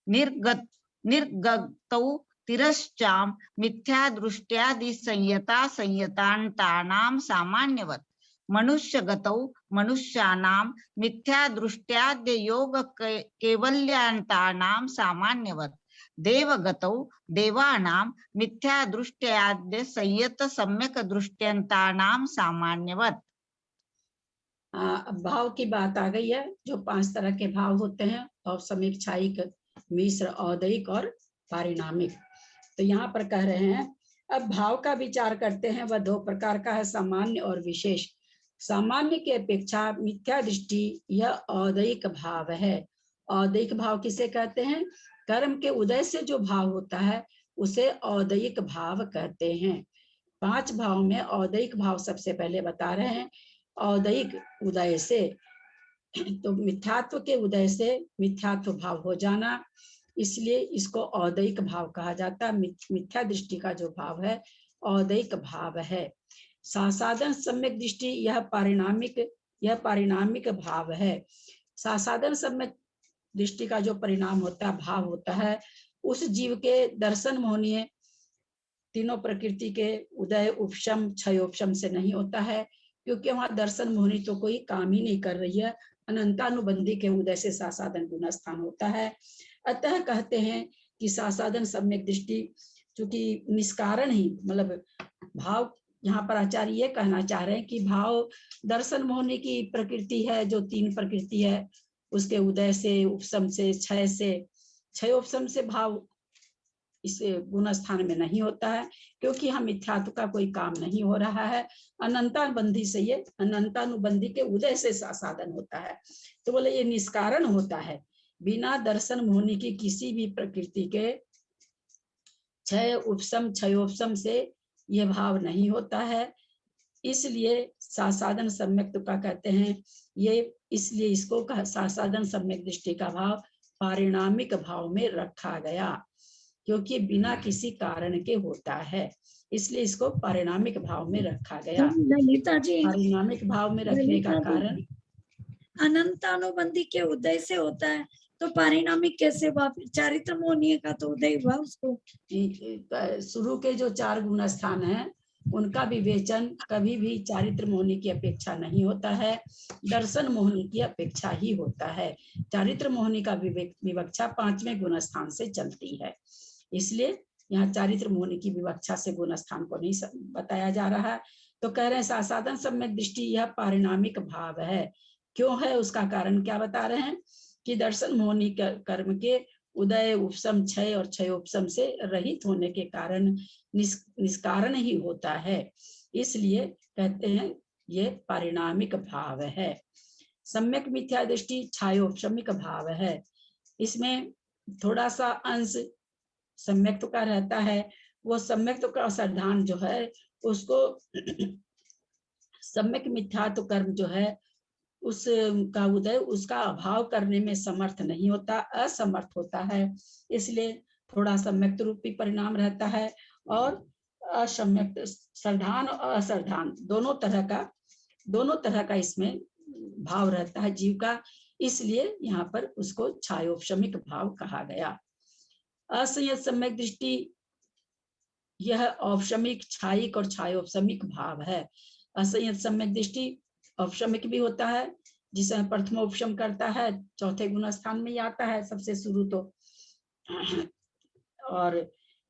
निर्गतौ तिरश्चाम मिथ्या दृष्ट्यादि संयता संयतान्तानां सामान्यवत् मनुष्यगतौ मनुष्याणां मिथ्या दृष्ट्याद्य योग कैवल्यान्तानां सामान्यवत् देवगतौ देवानां मिथ्या दृष्ट्याद्य संयत सम्यक दृष्ट्यन्तानां सामान्यवत्। अब भाव की बात आ गई है। जो 5 तरह के भाव होते हैं, औपसमिक, क्षायिक, मिश्र, औदयिक और पारिणामिक। तो यहाँ पर कह रहे हैं अब भाव का विचार करते हैं, वह 2 प्रकार का है, सामान्य और विशेष। सामान्य की अपेक्षा मिथ्या दृष्टि यह औदयिक भाव है। औदयिक भाव किसे कहते हैं? कर्म के उदय से जो भाव होता है उसे औदयिक भाव कहते हैं। 5 भाव में औदयिक भाव सबसे पहले बता रहे हैं। औदयिक उदय से, तो मिथ्यात्व के उदय से मिथ्यात्व भाव हो जाना, इसलिए इसको औदयिक भाव कहा जाता है। मिथ्या दृष्टि का जो भाव है औदयिक भाव है। सासाधन सम्यक दृष्टि यह पारिणामिक भाव है। सासाधन सम्यक दृष्टि का जो परिणाम होता है, भाव होता है, उस जीव के दर्शन मोहनीय तीनों प्रकृति के उदय, उपशम, क्षयोपशम से नहीं होता है, क्योंकि वहां दर्शन मोहनी तो कोई काम ही नहीं कर रही है। अनंतानुबंधी के उदय से सासाधन गुणस्थान होता है। अतः कहते हैं कि सासाधन सम्यक दृष्टि चूंकि निष्कारण ही, मतलब भाव, यहाँ पर आचार्य ये कहना चाह रहे हैं कि भाव दर्शन मोहनी की प्रकृति है, जो 3 प्रकृति है, उसके उदय से, उपशम से, क्षय से, क्षयोपशम से भाव इस गुण स्थान में नहीं होता है, क्योंकि हम मिथ्यात्व का कोई काम नहीं हो रहा है। अनंतानुबंधी से, ये अनंतानुबंधी के उदय से साधन होता है। तो बोले ये निष्कारण होता है, बिना दर्शन मोहनी की किसी भी प्रकृति के क्षय उपशम क्षयोपशम से ये भाव नहीं होता है। इसलिए सासाधन सम्यक का कहते हैं ये, इसलिए इसको सासाधन सम्यक दृष्टि का भाव पारिणामिक भाव में रखा गया, क्योंकि बिना किसी कारण के होता है, इसलिए इसको पारिणामिक भाव में रखा गया। ललिता जी, पारिणामिक भाव में रखने का कारण, अनंतानुबंधी के उदय से होता है, तो पारिणामिक कैसे हुआ? चारित्र मोहनीय का तो उदय हुआ उसको। शुरू के जो 4 गुण स्थान है उनका विवेचन कभी भी चारित्र मोहनी की अपेक्षा नहीं होता है, दर्शन मोहनी की अपेक्षा ही होता है। चारित्र मोहनी का विवक्षा 5वें गुण स्थान से चलती है, इसलिए यहाँ चारित्र मोहनी की विवक्षा से गुण स्थान को नहीं बताया जा रहा है। तो कह रहे हैं सासाधन सम्यक दृष्टि यह पारिणामिक भाव है। क्यों है, उसका कारण क्या बता रहे हैं कि दर्शन मोहनी कर्म के उदय, उपशम, क्षय और क्षयोपशम से रहित होने के कारण निष्कारण ही होता है, इसलिए कहते हैं ये पारिणामिक भाव है। सम्यक मिथ्या दृष्टि क्षयोपशमिक भाव है। इसमें थोड़ा सा अंश सम्यक्त्व का रहता है। वो सम्यक्त्व का असरधान जो है उसको सम्यक मिथ्यात्व कर्म जो है उसका उदय, उसका अभाव करने में समर्थ नहीं होता, असमर्थ होता है, इसलिए थोड़ा सम्यक्त रूपी परिणाम रहता है। और असम्यक्त, सरधान और असरधान दोनों तरह का इसमें भाव रहता है जीव का, इसलिए यहाँ पर उसको क्षयोपशमिक भाव कहा गया। असंयत सम्यक दृष्टि यह औपशमिक, क्षायिक और क्षयोपशमिक भाव है। असंयत सम्यक दृष्टि औपशमिक भी होता है, जिसे प्रथमोपशम करता है, 4थे गुण स्थान में ही आता है सबसे शुरू तो। और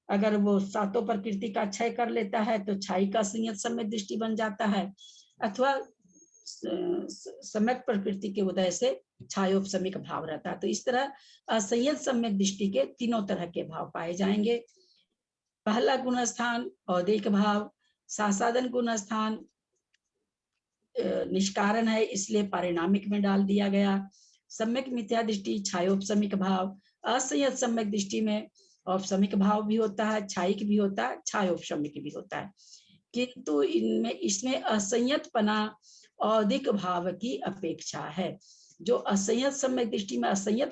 अगर वो 7 प्रकृति का क्षय कर लेता है तो क्षायिक असंयत सम्यक दृष्टि बन जाता है, अथवा सम्यक प्रकृति के उदय से क्षयोपशमिक भाव रहता है। तो इस तरह असंयत सम्यक दृष्टि के 3 तरह के भाव पाए जाएंगे। पहला गुण स्थान औदिक भाव, सासाधन गुण स्थान निष्कारण है, इसलिए पारिणामिक में डाल दिया गया। सम्यक मिथ्या दृष्टि क्षयोपशमिक भाव, असंयत सम्यक दृष्टि में औपशमिक भाव भी होता है, क्षायिक भी होता है, क्षयोपशमिक भी होता है, किंतु इसमें असंयतपना औदिक भाव की अपेक्षा है। जो असंयत सम्यक दृष्टि में असंयत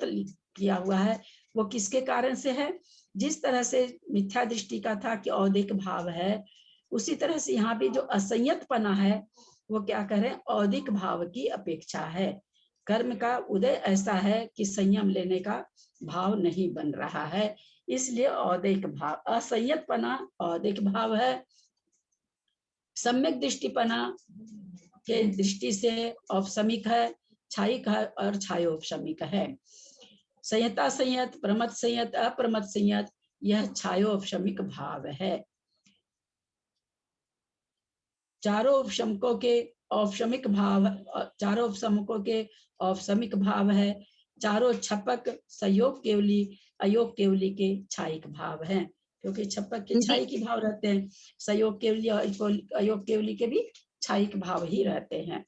किया हुआ है वो किसके कारण से है? जिस तरह से मिथ्या दृष्टि का था कि औदिक भाव है, उसी तरह से यहाँ भी जो असंयतपना है वो क्या कह रहे हैं? औदिक भाव की अपेक्षा है। कर्म का उदय ऐसा है कि संयम लेने का भाव नहीं बन रहा है, इसलिए औदैक भाव, असंयतपना औदैक भाव है। सम्यक दृष्टिपना के दृष्टि से औपसमिक है, छायिक है और छायोपशमिक है। संयता संयत, प्रमत संयत, अप्रमत संयत, यह छायोपशमिक भाव है। चारों उपशमकों के औपशमिक भाव, चारों उपशमकों के औपशमिक भाव है। चारों छपक संयोग केवली अयोग केवली के छायिक भाव हैं, क्योंकि छपक के छायिक ही भाव रहते हैं, संयोग केवली और अयोग केवली के भी छायिक भाव ही रहते हैं।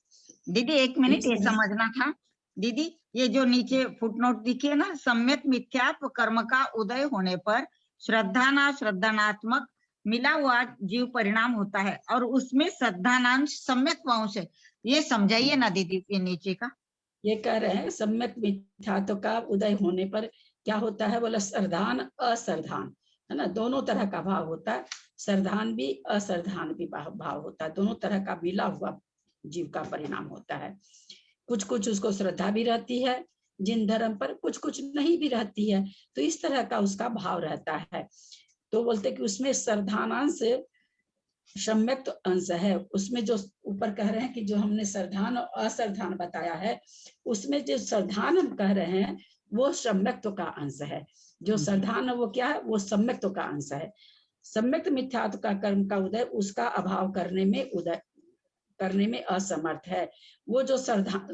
दीदी एक मिनट, ये समझना था दीदी, ये जो नीचे फुटनोट दिखी ना, सम्यक मिथ्यात्व कर्म का उदय होने पर श्रद्धाना श्रद्धानात्मक मिला हुआ जीव परिणाम होता है और उसमें श्रद्धानांश सम्यक अंश है, ये समझाइए ना दीदी ये नीचे का। ये कह रहे हैं सम्यक मिथ्यात्व का उदय होने पर क्या होता है, बोला श्रद्धान असरधान, है ना, दोनों तरह का भाव होता है, श्रद्धान भी असरधान भी भाव होता है, दोनों तरह का मिला हुआ जीव का परिणाम होता है। कुछ कुछ उसको श्रद्धा भी रहती है जिन धर्म पर, कुछ कुछ नहीं भी रहती है, तो इस तरह का उसका भाव रहता है। तो बोलते कि उसमें श्रद्धानांश सम्यक अंश है, उसमें जो ऊपर कह रहे हैं कि जो हमने श्रद्धान और असरधान बताया है, उसमें जो श्रद्धान हम कह रहे हैं वो सम्यक्त्व का अंश है, जो श्रद्धान वो क्या है, वो सम्यक्त्व का अंश है। सम्यक्त मिथ्यात्व का कर्म का उदय उसका अभाव करने में असमर्थ है। वो जो श्रद्धा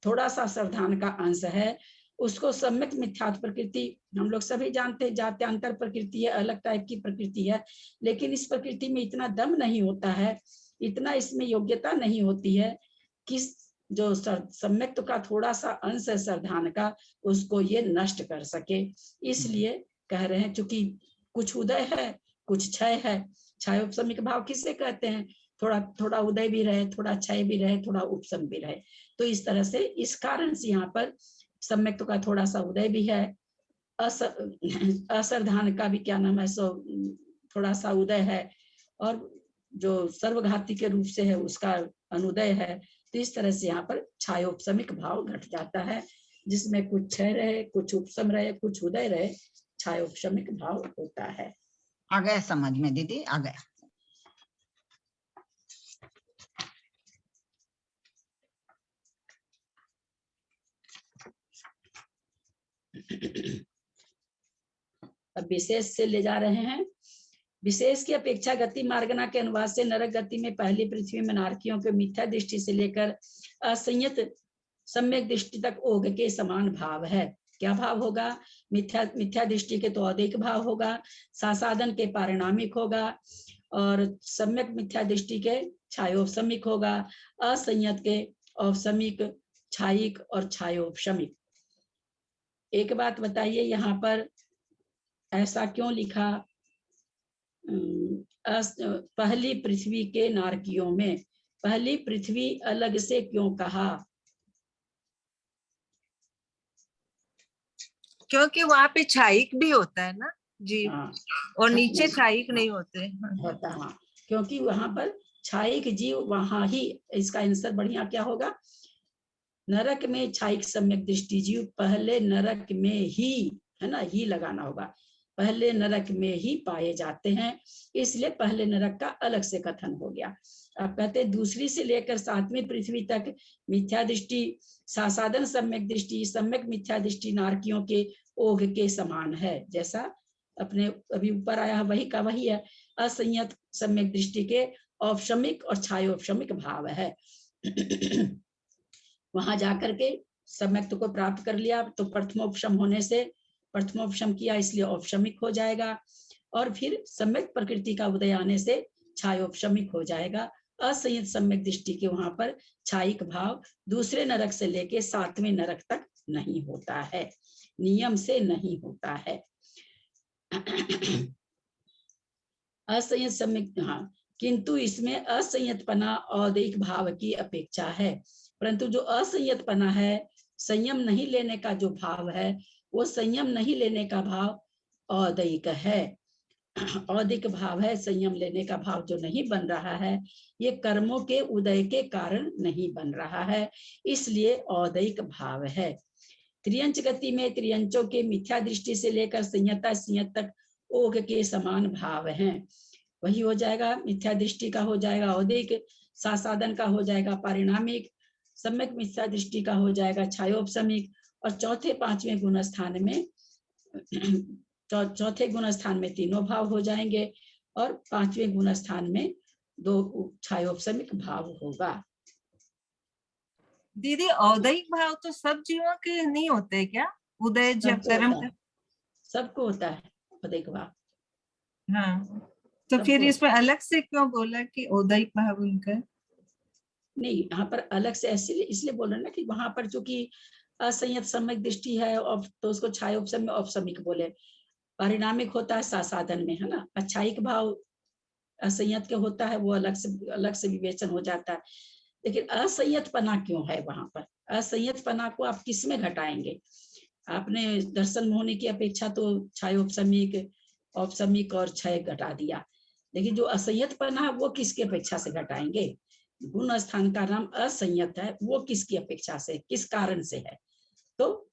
थोड़ा सा श्रद्धान का अंश है, उसको सम्यक मिथ्यात्व प्रकृति, हम लोग सभी जानते हैं जात्यांतर प्रकृति है, अलग टाइप की प्रकृति है, लेकिन इस प्रकृति में इतना दम नहीं होता है, इतना इसमें योग्यता नहीं होती है कि जो सम्यक्त्व का थोड़ा सा अंश है श्रद्धान का, उसको ये नष्ट कर सके। इसलिए कह रहे हैं चूंकि कुछ उदय है कुछ क्षय है। क्षयोपशमिक भाव किसे कहते हैं, थोड़ा थोड़ा उदय भी रहे, थोड़ा क्षय भी रहे, थोड़ा उपशम भी रहे। तो इस तरह से इस कारण से यहाँ पर सम्यक्त्व का थोड़ा सा उदय भी है, असरधान का भी क्या नाम है, सो थोड़ा सा उदय है, और जो सर्वघाती के रूप से है उसका अनुदय है। तो इस तरह से यहाँ पर छायोपशमिक भाव घट जाता है, जिसमें कुछ क्षय रहे, कुछ उपशम रहे, कुछ उदय रहे, छायोपशमिक भाव होता है। आ गया समझ में दीदी, आ गया। अब विशेष से ले जा रहे हैं। विशेष की अपेक्षा गति मार्गना के अनुवाद से नरक गति में पहली पृथ्वी में नारकियों के मिथ्या दृष्टि से लेकर असंयत सम्यक दृष्टि तक ओघ के समान भाव है। क्या भाव होगा, मिथ्या दृष्टि के तो औदिक भाव होगा, सासाधन के पारिणामिक होगा, और सम्यक मिथ्या दृष्टि के छायोपशमिक होगा, असंयत के औपशमिक, छायिक और छायोपशमिक। एक बात बताइए, यहाँ पर ऐसा क्यों लिखा, पहली पृथ्वी के नारकियों में पहली पृथ्वी अलग से क्यों कहा? क्योंकि वहां पे छायिक भी होता है ना जी, और नीचे छायिक नहीं होते होता। हाँ, क्योंकि वहां पर छायिक जीव वहां ही, इसका आंसर बढ़िया क्या होगा, नरक में छायिक सम्यक दृष्टि जीव पहले नरक में ही, है ना, ही लगाना होगा, पहले नरक में ही पाए जाते हैं, इसलिए पहले नरक का अलग से कथन हो गया। अब कहते दूसरी से लेकर सातवीं पृथ्वी तक मिथ्या दृष्टि, सासाधन सम्यक दृष्टि, सम्यक मिथ्या दृष्टि नारकियों के ओघ के समान है। जैसा अपने अभी ऊपर आया है वही का वही है। असंयत सम्यक दृष्टि के औपशमिक और छायोपशमिक भाव है। वहां जाकर के सम्यक्त को प्राप्त कर लिया तो प्रथमोपशम होने से, प्रथमोपशम किया इसलिए औपशमिक हो जाएगा, और फिर सम्यक प्रकृति का उदय आने से छायोपशमिक हो जाएगा। असंयत सम्यक दृष्टि के वहां पर छायिक भाव दूसरे नरक से लेके सातवें नरक तक नहीं होता है, नियम से नहीं होता है। असंयत सम्यक, हाँ, किंतु इसमें असंयतपना औदिक भाव की अपेक्षा है, परंतु जो असंयतपना है, संयम नहीं लेने का जो भाव है, वो संयम नहीं लेने का भाव औदिक है। औदिक भाव है, संयम लेने का भाव जो नहीं बन रहा है, ये कर्मों के उदय के कारण नहीं बन रहा है, इसलिए औदिक भाव है। त्रियंच गति में त्रियंचों के मिथ्या दृष्टि से लेकर संयता संयत तक ओघ के समान भाव हैं। वही हो जाएगा, मिथ्या दृष्टि का हो जाएगा औदिक, सासाधन का हो जाएगा पारिणामिक, सम्यक मिथ्या दृष्टि का हो जाएगा छायोपशमिक, और चौथे पांचवें गुण स्थान में चौथे गुण स्थान में तीनों भाव हो जाएंगे, और पांचवें गुण स्थान में 2 छायोपशमिक भाव होगा। दीदी औदयिक भाव तो सब जीवों के नहीं होते क्या? उदय जब कर्म सबको होता है औदिक भाव। हाँ, तो फिर सबको। इसमें अलग से क्यों बोला कि औदयिक भाव उनका? नहीं, यहाँ पर अलग से इसलिए बोल रहे हैं ना कि वहां पर चूंकि असंयत सम्यक दृष्टि है, और तो उसको छायोपशम्य औपशमिक बोले। पारिणामिक होता है सासाधन में, है ना। अच्छाइक भाव असंयत के होता है, वो अलग से विवेचन हो जाता है। लेकिन असंयतपना क्यों है वहां पर? असंयतपना को आप किस में घटाएंगे? आपने दर्शन मोहनी की अपेक्षा तो छायोपशमिक, औपशमिक और क्षय घटा दिया, लेकिन जो असंयतपना है वो किसकी अपेक्षा से घटाएंगे? गुण स्थान का नाम असंयत है, वो किसकी अपेक्षा से, किस कारण से है? तो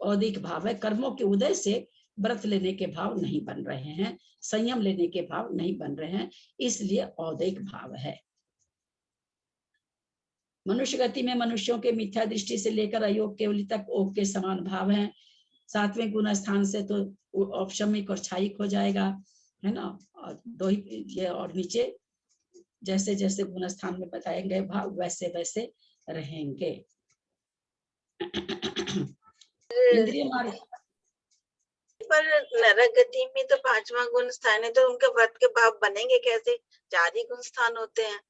औदिक भाव है। कर्मों के उदय से व्रत लेने के भाव नहीं बन रहे हैं, संयम लेने के भाव नहीं बन रहे हैं, इसलिए औदिक भाव है। मनुष्य गति में मनुष्यों के मिथ्या दृष्टि से लेकर अयोग केवली तक ओग के समान भाव हैं। 7वें गुण स्थान से तो औपशमिक और छायिक हो जाएगा, है ना। और 2 ही ये, और नीचे जैसे जैसे गुण स्थान में बताए गए भाव वैसे वैसे रहेंगे। इंद्रिय मार्ग पर नरक गति में तो 5वां गुण स्थान है, तो उनके व्रत के भाव बनेंगे कैसे? 4 ही गुण स्थान होते हैं।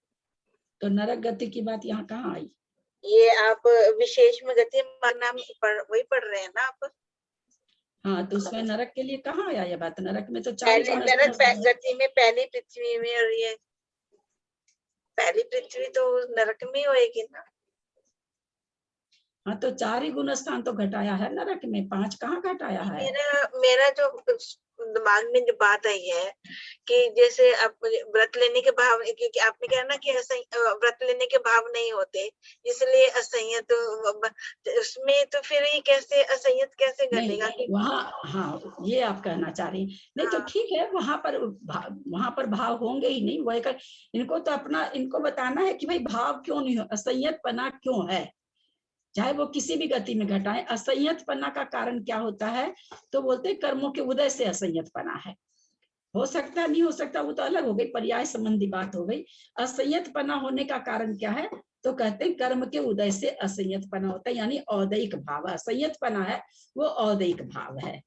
तो नरक गति की बात यहाँ कहाँ आई? ये आप विशेष में गति नाम वही पढ़ रहे हैं ना आप? हाँ, तो उसमें नरक के लिए कहाँ आया ये बात? नरक में तो 4 पहले नरक गति में पहली पृथ्वी में, और ये पहली पृथ्वी तो नरक में होएगी ना। हाँ, तो 4 ही गुण स्थान तो घटाया है नरक में, 5 कहाँ घटाया है? मेरा जो दिमाग में जो बात आई है कि जैसे अब व्रत लेने के भाव, क्योंकि आपने कहा ना कि व्रत लेने के भाव नहीं होते, इसलिए असंयत, उसमें तो फिर ये कैसे असंयत कैसे घटेगा? वहाँ, हाँ, ये आप कहना चाह रही नहीं, तो ठीक है, वहां पर भाव होंगे ही नहीं। वो इनको तो अपना इनको बताना है कि भाई भाव क्यों नहीं हो, असंयतपना क्यों है, चाहे वो किसी भी गति में घटाए। असंयतपना का कारण क्या होता है? तो बोलते हैं कर्मों के उदय से असंयतपना है। हो सकता है, नहीं हो सकता, वो तो अलग हो गई, पर्याय संबंधी बात हो गई। असंयतपना होने का कारण क्या है? तो कहते हैं कर्म के उदय से असंयतपना होता है, यानी औदयिक भाव। असंयतपना है वो औदयिक भाव है।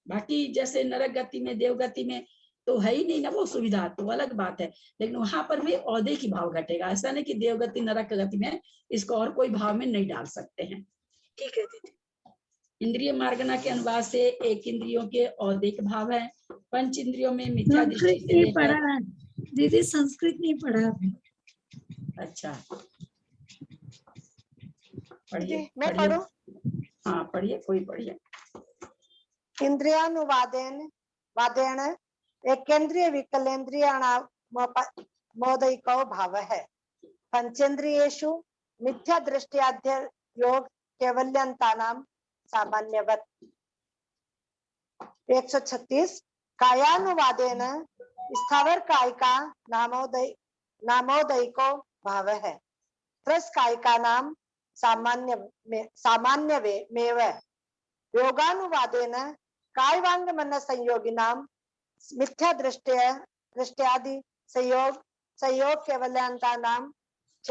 बाकी जैसे नरक गति में, देव गति में तो है ही नहीं ना वो सुविधा, तो अलग बात है। लेकिन वहां पर भी औदयिक भाव घटेगा। ऐसा नहीं कि देवगति नरक गति में इसको और कोई भाव में नहीं डाल सकते हैं। ठीक है दीदी। इंद्रिय मार्गना के अनुवाद से एक इंद्रियों के औदिक भाव है, पंच इंद्रियों में मिथ्या दृष्टि संस्कृत से नहीं लेकर। पढ़ा है दीदी, संस्कृत नहीं पढ़ा अभी। अच्छा, पढ़िए। मैं पढ़ूं? हाँ, पढ़िए, कोई पढ़िए। इंद्रियानुवादेन वादेन एकेन्द्रिय विकलेन्द्रियाणां मोदयिको भाव है। पंचेन्द्रियेषु मिथ्या दृष्टियाध्य योग केवल्यन्तानां सामान्यवत्। 136 कायानुवादेन स्थावर कायिका नामोदयिको भाव है। त्रस कायिका नाम सामान्यमेव। योगानुवादेन कायवांग मन संयोगिनां मिथ्या दृष्टियादि संयोग केवल्यान्तानां च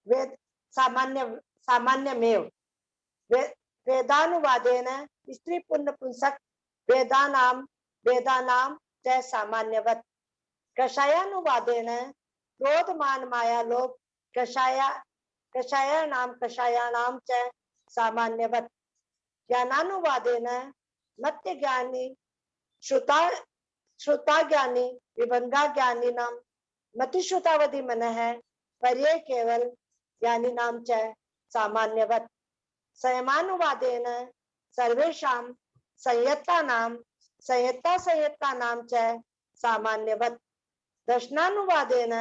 वेद सामान्यमेव। वेदानुवादेन स्त्री पुंसक वेदानां च सामान्यवत्। कषायानुवादेन क्रोध मान माया लोभ कषायाणां च सामान्यवत्। ज्ञानानुवादेन मत्य ज्ञानी श्रुता ज्ञानी विभंगा ज्ञानिनां मतिश्रुतावधि मनः पर्ये केवल ज्ञानिनां च सामान्यवत्। संयमानुवादेन सर्वेषां संयता नाम च सामान्यवत् दर्शनानुवादेन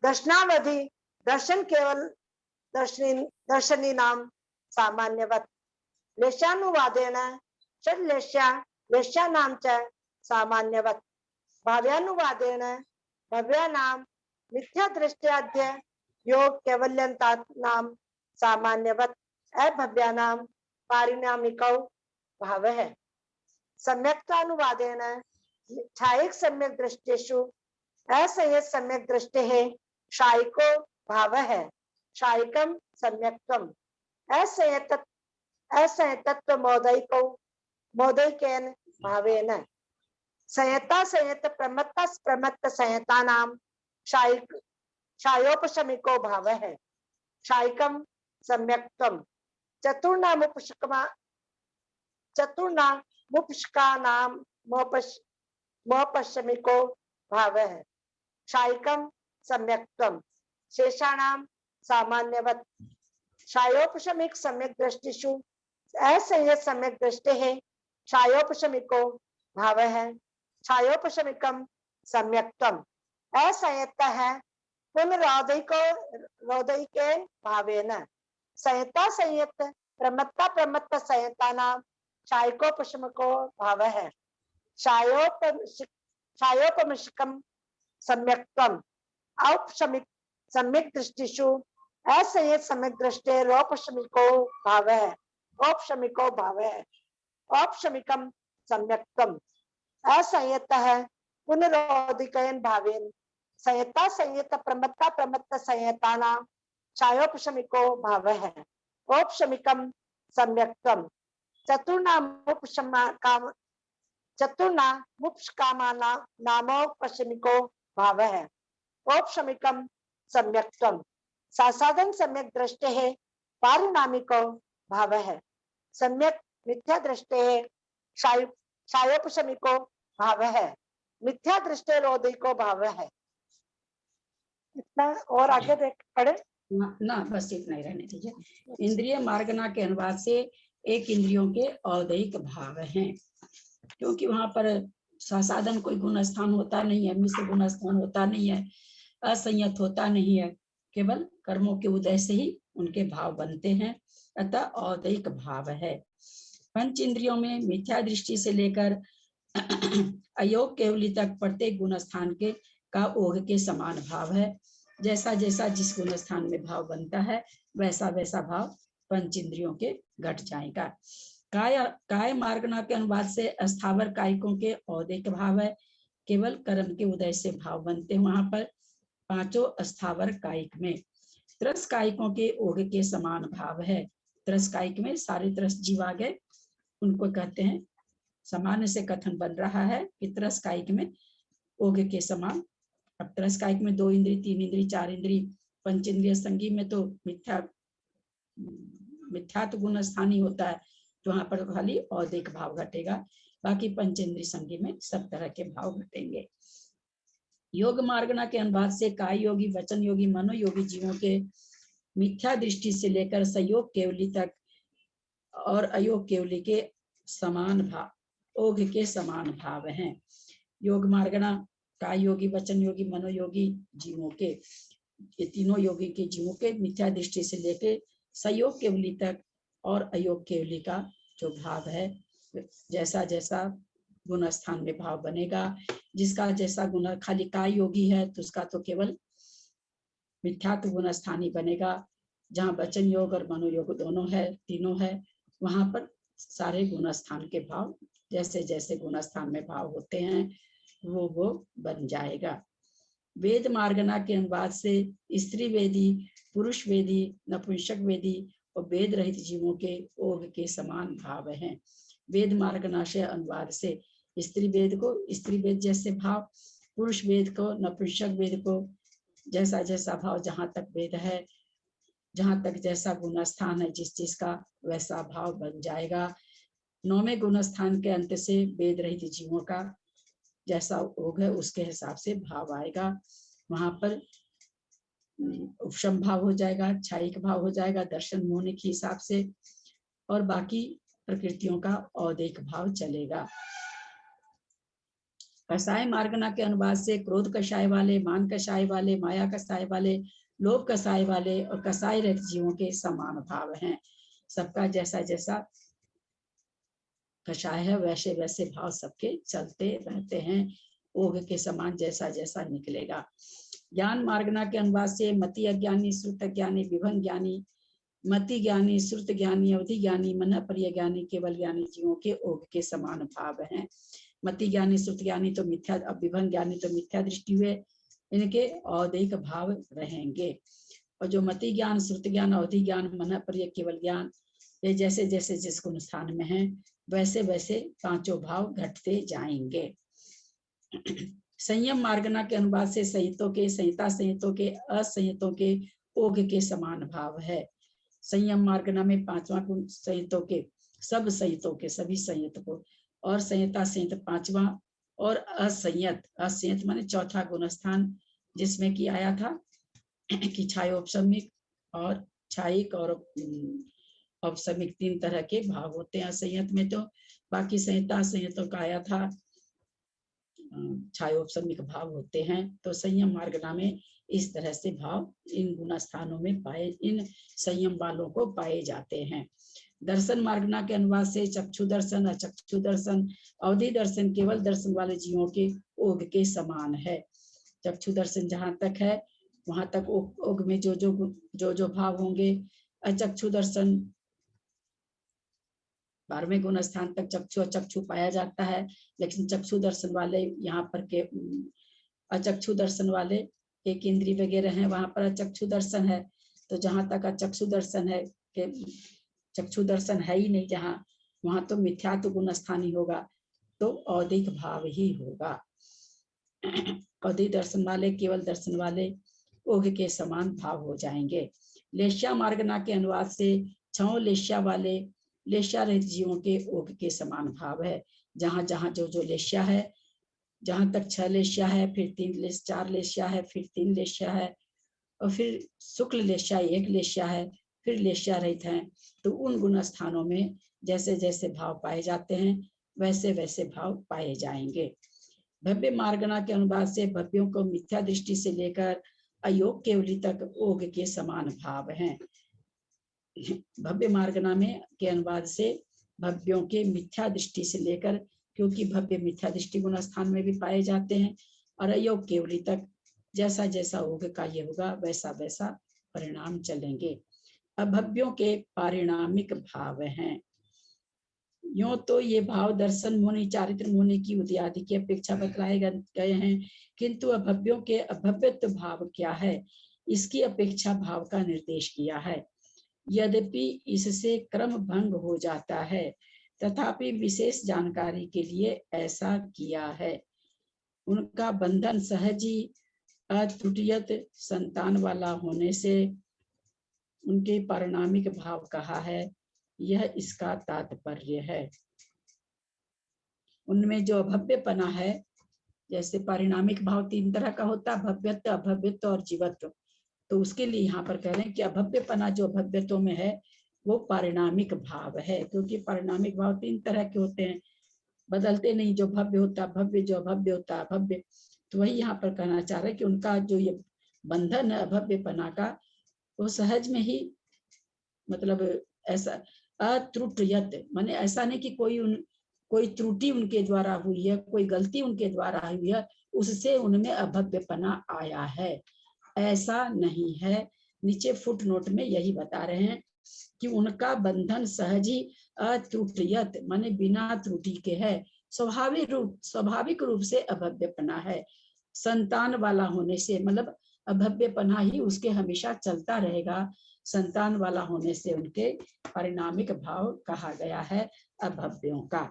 दर्शनावधि दर्शन केवल दर्शनी नाम सामान्यवत् लेशानुवादेन षड्लेशा नाम च सामान्यवत् भाव्यानुवादेन भव्या नाम मिथ्या दृष्टाध्य योग कैवल्यंतात नाम सामान्यवत् अभव्या नाम पारिणामिकौ भाव है। सम्यक्तानुवादेन छायिक सम्यक दृष्टिषु असंयत सम्यक दृष्टि है शायिको भाव है। शायिकम सम्यक्त्वम असंयतत्व मोदयिकेन भावेन संयत प्रमत्त संयता नाम शायोपशमिको भाव है। शायिकम सम्यक्त्वम चतुर्नामुपशका नाम मोपशमिको भाव है। शायिकम सम्यक्त्वम शेषाणाम सामान्यवत् शायोपशमिक सम्यक दृष्टिषु असंयत सम्यक दृष्टि है शायोपशमिको भाव है। शायोपशमिकम सम्यक्त्वम असंयत है पुनरोदयिके भावेन संयता संयत प्रमत्त संयता नाम शायिकोपशमको भाव है। शायोपमशकम सम्यक्त्वम औपशमिक सम्यक दृष्टिषु असंयत सम्यक दृष्टि रोपशमिको भाव है। औपशमिको भाव है। औपशमिकम सम्यक्त्वम असंयत है पुनरोदिकयन भावेन संयता संयत प्रमत्त संयता नाम शायोपशमिको भाव है। औपशमिकम सम्यक्त्वम चतुर्नामुपशकामा नामोपशमिको भाव है। औपशमिकम सम्यक्त्वम सासाधन सम्यक दृष्टि है पारिणामिको भाव है। सम्यक मिथ्या दृष्टि है शायोपशमिको भाव है। मिथ्या दृष्टि रोदिको भाव है। इतना और आगे देख पढ़े ना बस इतना ही रहने दीजिए। इंद्रिय मार्गना के अनुवाद से एक इंद्रियों के औदैहिक भाव हैं, क्योंकि वहां पर सासाधन कोई गुण स्थान होता नहीं है, मिश्र गुण स्थान होता नहीं है, असंयत होता नहीं है, केवल कर्मों के उदय से ही उनके भाव बनते हैं, अतः औदैहिक भाव है। पंच इंद्रियों में मिथ्या दृष्टि से लेकर अयोग केवली तक प्रत्येक गुण स्थान के का ओघ के समान भाव है। जैसा जैसा जिस गुण स्थान में भाव बनता है वैसा वैसा भाव पंच इंद्रियों के घट जाएगा। काय मार्गना के अनुवाद से अस्थावर कायिकों के औदैहिक भाव है, केवल कर्म के उदय से भाव बनते हैं। वहां पर पांचों अस्थावर कायिक में त्रस कायिकों के ओघ के समान भाव है। त्रस कायिक में सारे त्रस जीव आ गए, उनको कहते हैं। सामान्य से कथन बन रहा है कि त्रस कायिक में ओघ के समान। अब त्रस कायिक में 2 इंद्री 3 इंद्री 4 इंद्री पंच इंद्रिय संगी में तो मिथ्यात्व गुण स्थानी होता है, तो वहां पर खाली औदैहिक भाव घटेगा, बाकी पंच इंद्रिय संगी में सब तरह के भाव घटेंगे। योग मार्गना के अनुवाद से काय योगी, वचन योगी, मनोयोगी जीवों के मिथ्या दृष्टि से लेकर संयोग केवली तक और अयोग केवली के समान भाव, ओघ के समान भाव हैं। योग मार्गना काय योगी, वचन योगी, मनोयोगी जीवों के, ये तीनों योगी के जीवों के मिथ्या दृष्टि से लेकर संयोग केवली तक और अयोग केवली का जो भाव है, जैसा जैसा गुण स्थान में भाव बनेगा, जिसका जैसा गुण, खाली काय योगी है तो उसका तो केवल मिथ्यात्व गुण स्थानी बनेगा। जहाँ वचन योग और मनोयोग दोनों है, तीनों है, वहां पर सारे गुण स्थान के भाव जैसे जैसे गुण स्थान में भाव होते हैं वो बन जाएगा। वेद मार्गना के अनुवाद से स्त्री वेदी, पुरुष वेदी, नपुंसक वेदी और वेद रहित जीवों के ओघ के समान भाव हैं। वेद मार्गना से अनुवाद से स्त्री वेद को स्त्री वेद जैसे भाव, पुरुष वेद को, नपुंसक वेद को जैसा जैसा भाव, जहां तक वेद है, जहां तक जैसा गुण स्थान है जिस चीज का, वैसा भाव बन जाएगा। 9वें गुण स्थान के अंत से वेद रहित जीवों का जैसा ओघ है उसके हिसाब से भाव आएगा। वहां पर उपशम भाव हो जाएगा, छायिक भाव हो जाएगा दर्शन होने के हिसाब से, और बाकी प्रकृतियों का औदैक भाव चलेगा। कसाय मार्गना के अनुवाद से क्रोध कषाय वाले, मान कषाय वाले, माया कषाय वाले, लोभ कषाय वाले और कषाय रहित जीवों के समान भाव हैं। सबका जैसा जैसा कषाय है वैसे वैसे भाव सबके चलते रहते हैं, ओघ के समान जैसा जैसा निकलेगा। ज्ञान मार्गना के अनुवाद से मति अज्ञानी, श्रुत ज्ञानी, विभन ज्ञानी, मति ज्ञानी, श्रुत ज्ञानी, अवधि ज्ञानी, मन प्रिय ज्ञानी, केवल ज्ञानी जीवों के ओघ के समान भाव हैं। मति ज्ञानी, श्रुत ज्ञानी तो मिथ्या, अब विभन ज्ञानी तो मिथ्या दृष्टि हुए, इनके औदैक भाव रहेंगे। और जो मति ज्ञान, श्रुत ज्ञान, अवधि ज्ञान, मन प्रिय, केवल ज्ञान, ये जैसे जैसे जिस गुण स्थान में है वैसे वैसे पांचों भाव घटते जाएंगे। संयम मार्गना के अनुवाद से संहितों के, संहिता संहितों के, असंहितों के ओघ के समान भाव है। संयम मार्गना में पांचवा गुण संहितों के, सब संहितों के, सभी संहित को, और संहिता संहित पांचवा, और असंयत, असंयत माने चौथा गुण स्थान, जिसमें कि आया था कि छायोपशमिक और छायिक और औपशमिक तीन तरह के भाव होते हैं असंयत में। तो बाकी संहिता संहितों का आया था छायोपशमिक भाव होते हैं। तो संयम मार्गना में इस तरह से भाव इन गुण स्थानों में पाए, इन संयम वालों को पाए जाते हैं। दर्शन मार्गना के अनुवाद से चक्षु दर्शन, अचक्षु दर्शन, अवधि दर्शन केवल दर्शन वाले जीवों के ओघ के समान है। चक्षु दर्शन जहां तक है वहां तक ओघ में जो भाव होंगे। अचक्षु दर्शन 12वें गुण स्थान तक चक्षु अचक्षु पाया जाता है, लेकिन चक्षु दर्शन वाले यहाँ पर के अचक्षु दर्शन वाले एक इंद्रिय वगैरह हैं, वहां पर अचक्षु दर्शन है। तो जहां तक अचक्षु दर्शन है के चक्षु दर्शन है ही नहीं जहां, वहां तो मिथ्यात्व गुण स्थान ही होगा, तो औदिक भाव ही होगा। औदिक दर्शन वाले, केवल दर्शन वाले ओघ के समान भाव हो जाएंगे। लेश्या मार्गना के अनुवाद से छह लेश्या वाले, लेश्या रहित जीवों के ओघ के समान भाव है। जहां जहां जो लेश्या है, जहां तक 6 लेश्या है, फिर 4 लेश्या है, फिर 3 लेश्या है, और फिर शुक्ल लेश्या 1 लेश्या है, फिर लेश्या रहित हैं। तो उन गुण स्थानों में जैसे जैसे भाव पाए जाते हैं वैसे वैसे भाव पाए जाएंगे। भव्य मार्गना के अनुवाद से भव्यों को मिथ्या दृष्टि से लेकर अयोग केवली तक ओघ के समान भाव हैं। भव्य मार्गना में के अनुवाद से भव्यों के मिथ्या दृष्टि से लेकर, क्योंकि भव्य मिथ्या दृष्टि गुण स्थान में भी पाए जाते हैं, और अयोग केवली तक जैसा जैसा ओघ का ये होगा वैसा वैसा परिणाम चलेंगे। अभव्यों के पारिणामिक भाव हैं। यूं तो ये भाव दर्शन मुनि, चारित्र मुनि की उदयादि की अपेक्षा बतलाए गए हैं, किंतु अभव्यों के अभव्यत्व भाव क्या है, इसकी अपेक्षा भाव का निर्देश किया है। यद्यपि इससे क्रम भंग हो जाता है, तथापि विशेष जानकारी के लिए ऐसा किया है। उनका बंधन सहज ही अत्रुटियत संतान वाला होने से उनके पारिणामिक भाव कहा है, यह इसका तात्पर्य है। उनमें जो अभव्यपना है, जैसे पारिणामिक भाव 3 तरह का होता है, भव्यत्व, अभव्यत्व और जीवत्व। तो उसके लिए यहाँ पर कह रहे हैं कि अभव्यपना जो अभव्यत्व में है वो पारिणामिक भाव है, क्योंकि पारिणामिक भाव 3 तरह के होते हैं, बदलते नहीं। जो भव्य होता है भव्य, जो अभव्य होता है अभव्य। तो वही यहाँ पर कहना चाह रहे हैं कि उनका जो ये बंधन है अभव्यपना का, वो सहज में ही, मतलब ऐसा अत्रुटियत माने ऐसा नहीं कि कोई त्रुटि उनके द्वारा हुई है, कोई गलती उनके द्वारा हुई है, उससे उनमें अभव्यपना आया है, ऐसा नहीं है। नीचे फुट नोट में यही बता रहे हैं कि उनका बंधन सहज ही अत्रुटियत माने बिना त्रुटि के है, स्वाभाविक रूप से अभव्यपना है। संतान वाला होने से, मतलब अभव्यपना ही उसके हमेशा चलता रहेगा, संतान वाला होने से उनके पारिणामिक भाव कहा गया है अभव्यों का।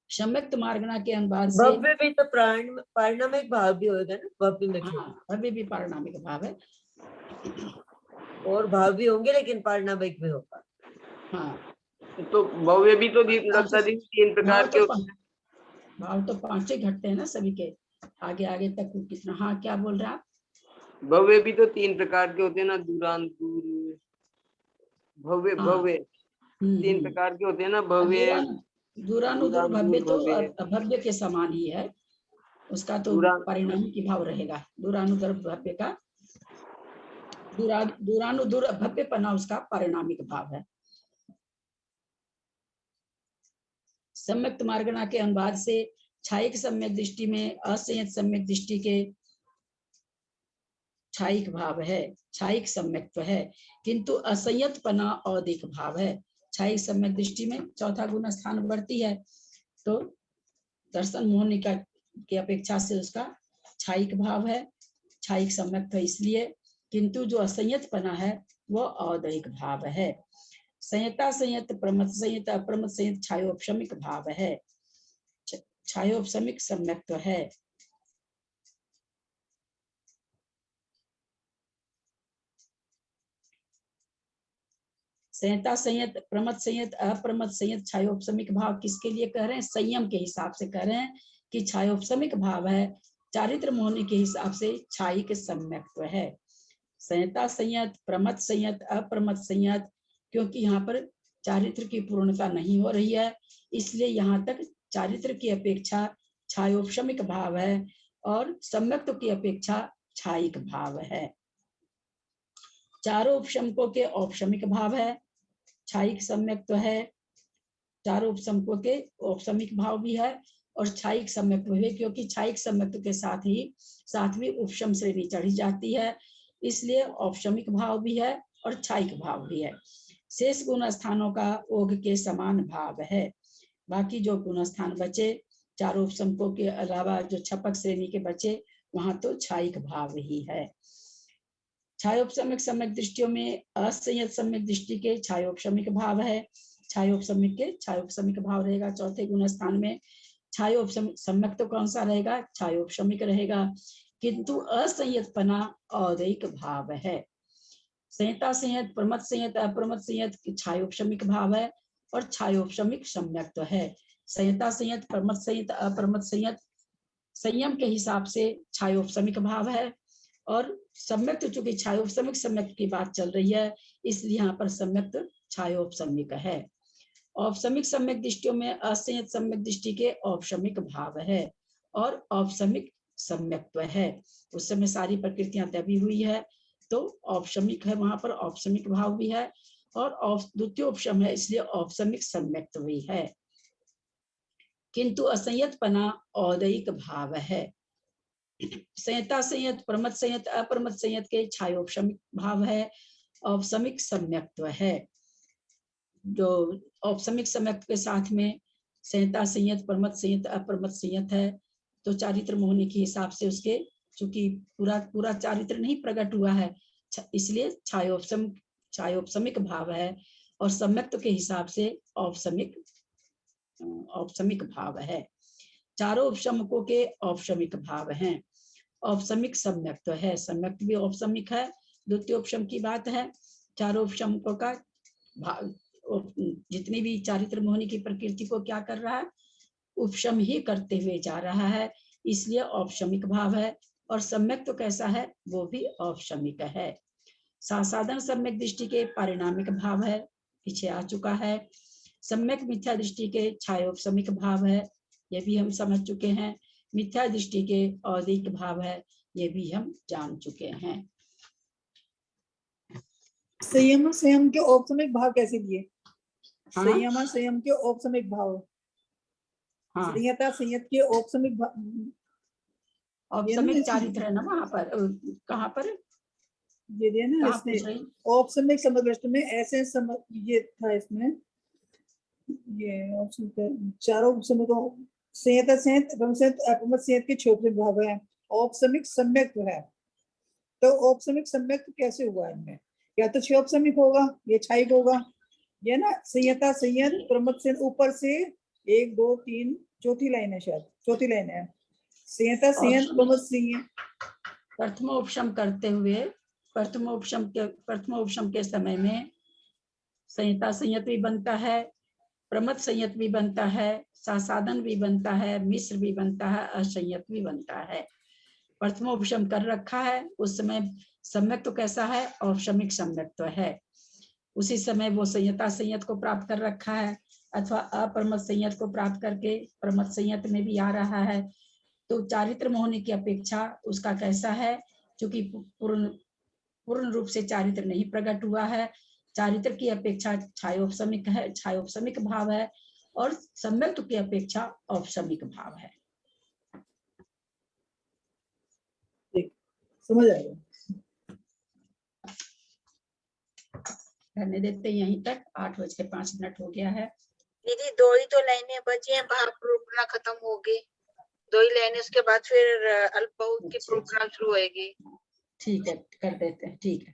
सम्यक्त मार्गना के अनुवाद से भव्य भी तो पारिणामिक भाव भी होगा ना, भव्य में। हाँ, भव्य भी पारिणामिक भाव है, और भाव भी होंगे लेकिन पारिणामिक भी होगा। हाँ, तो भव्य भी तो लगता है 3 प्रकार के भाव तो 5 घटते हैं ना सभी के, आगे आगे तक कितना। हाँ, क्या बोल रहा? भव्य भी तो 3 प्रकार के होते हैं ना, दूरांतूर, भव्य हाँ। भव्य 3 प्रकार के होते हैं ना, भव्य दूरानुदूर भव्य तो भव्य। अभव्य के समान ही है, उसका तो परिणाम की भाव रहेगा। दूरानुदूर भव्य का दूरानुदूर भव्य पना उसका परिणामिक भाव है। सम्यक्त मार्गणा के अनुवाद से छायिक सम्यक दृष्टि में असंयत सम्यक दृष्टि के छायिक भाव है, छायिक सम्यक्त्व है, किंतु असंयत पना औदिक भाव है। छायिक सम्यक दृष्टि में चौथा गुण स्थान बढ़ती है, तो दर्शन मोहनिका की अपेक्षा से उसका छायिक भाव है, छायिक सम्यक्त्व इसलिए, किंतु जो असंयत पना है वो औदिक भाव है। संयता संयत प्रमथ संयत अप्रमथ संयत छायोपशमिक भाव है, छायोपशमिक सम्यक्त्व है। संयता संयत प्रमथ संयत अप्रमथ संयत छायोपशमिक भाव किसके लिए कह रहे हैं? संयम के हिसाब से कह रहे हैं कि छायोपशमिक भाव है, चारित्र मोहनी के हिसाब से छायिक सम्यक्त्व है। संयता संयत प्रमथ संयत अप्रमथ संयत, क्योंकि यहाँ पर चारित्र की पूर्णता नहीं हो रही है, इसलिए यहाँ तक चारित्र की अपेक्षा छायोपशमिक भाव है और सम्यक्त्व की अपेक्षा छायिक भाव है। चारों उपशमकों के औपशमिक भाव है, छायिक सम्यक्त्व है। चारों उपशमकों के औपशमिक भाव भी है और छायिक सम्यक्त्व है, क्योंकि छायिक सम्यक्त्व के साथ ही सातवीं उपशम श्रेणी चढ़ी जाती है, इसलिए औपशमिक भाव भी है और छायिक भाव भी है। शेष गुण स्थानों का ओघ के समान भाव है। बाकी जो गुण स्थान बचे चारों उपशमकों के अलावा जो छपक श्रेणी के बचे, वहां तो छायिक भाव ही है। छायोपशमिक सम्यक दृष्टियों में असंयत सम्यक दृष्टि के छायोपशमिक भाव है, छायोपशमिक के छायोपशमिक भाव रहेगा। चौथे गुण स्थान में छायोपशमिक सम्यक तो कौन सा रहेगा? छायोपशमिक रहेगा, किंतु असंयत पना औदिक भाव है। संयता संयत प्रमथ संयत अप्रमथ संयत छायोपशमिक भाव है और छायोपशमिक सम्यक्त्व है। संयता संयत प्रमथ संयत अप्रमथ संयत संयम के हिसाब से छायोपशमिक भाव है और सम्यक्त्व चूंकि छायोपशमिक सम्यक्त्व की बात चल रही है, इसलिए यहाँ पर सम्यक्त्व छायोपशमिक है। औपशमिक सम्यक दृष्टियों में असंयत सम्यक दृष्टि के औपशमिक भाव है और औपशमिक सम्यक्त्व है। उस समय सारी प्रकृतियां दबी हुई है, तो औपशमिक है, वहां पर औपशमिक भाव भी है और द्वितीय उपशम है, इसलिए औपशमिक सम्यक्त्व भी है, किंतु असंयत पना औदिक भाव है। संयता संयत प्रमथ संयत अप्रमथ संयत के छायोपशमिक भाव है, औपशमिक सम्यक्त्व है। जो औपशमिक सम्यक्त्व के साथ में संयता संयत प्रमथ संयत अप्रमथ संयत है, तो चारित्र मोहनी के हिसाब से उसके चूंकि पूरा चारित्र नहीं प्रकट हुआ है, इसलिए छायोपशमिक भाव है और सम्यक्त्व के हिसाब से औपशमिक भाव है। चारों उपशमकों के औपशमिक भाव हैं। औपशमिक सम्यक्त्व है, सम्यक्त्व भी औपशमिक है, द्वितीय उपशम की बात है। चारों उपशमकों का भाव जितनी भी चारित्र मोहनी की प्रकृति को क्या कर रहा है? उपशम ही करते हुए जा रहा है, इसलिए औपशमिक भाव है और सम्यक्त्व कैसा है? वो भी औपशमिक है। सासाधन सम्यक दृष्टि के पारिणामिक भाव है, पीछे आ चुका है। सम्यक मिथ्या दृष्टि के छायोपशमिक भाव है, ये भी हम समझ चुके हैं। मिथ्या दृष्टि के औदिक भाव है, ये भी हम जान चुके हैं। संयम संयम के औपशमिक भाव कैसे दिए? हाँ? संयम संयम के औपशमिक भाव। हाँ, संयता संयत के औपशमिक औपशमिक चारित्र है ना वहां पर, कहाँ पर ये दिया ना इसने औपशमिक समदृष्टि में ऐसे ये था इसमें, ये ऑप्शन चारों उपशमिकों संयता संयत संयत अप्रमथ संयत के छायोपशमिक भाव है, औपशमिक सम्यक्त्व है। तो औपशमिक सम्यक्त्व कैसे हुआ इनमें? या तो छायोपशमिक होगा, ये छायिक होगा, ये ना संयता संयत प्रमथ संयत ऊपर से 1 2 3 चौथी लाइन है, शायद चौथी लाइन है। संयता संयत प्रमथ संयत प्रथमोपशम करते हुए प्रथमोपशम के समय में संयता संयत भी बनता है, प्रमथ संयत भी बनता है, सासाधन भी बनता है, मिश्र भी बनता है, असंयत भी बनता है। प्रथमोपशम कर रखा है, उस समय सम्यक तो कैसा है, औपशमिक सम्यक तो है। उसी समय वो संयता संयत को प्राप्त कर रखा है, अथवा अप्रमत संयत को प्राप्त करके प्रमत संयत में भी आ रहा है। तो चारित्र में होने की अपेक्षा उसका कैसा है, क्योंकि पूर्ण रूप से चारित्र नहीं प्रकट हुआ है, चारित्र की अपेक्षा छायोपशमिक है, छायोपशमिक भाव है, और सम्यक्त की अपेक्षा औपशमिक भाव है। समझ आएगा। रहने देते हैं यहीं तक, 8:05 हो गया है। दीदी 2 ही तो लाइनें बची हैं, भाव प्रोग्राम खत्म हो गई, 2 ही लाइनें, उसके बाद फिर अल्पबहुत की प्रोग्राम शुरू होएगी। ठीक है, कर देते हैं, ठीक है।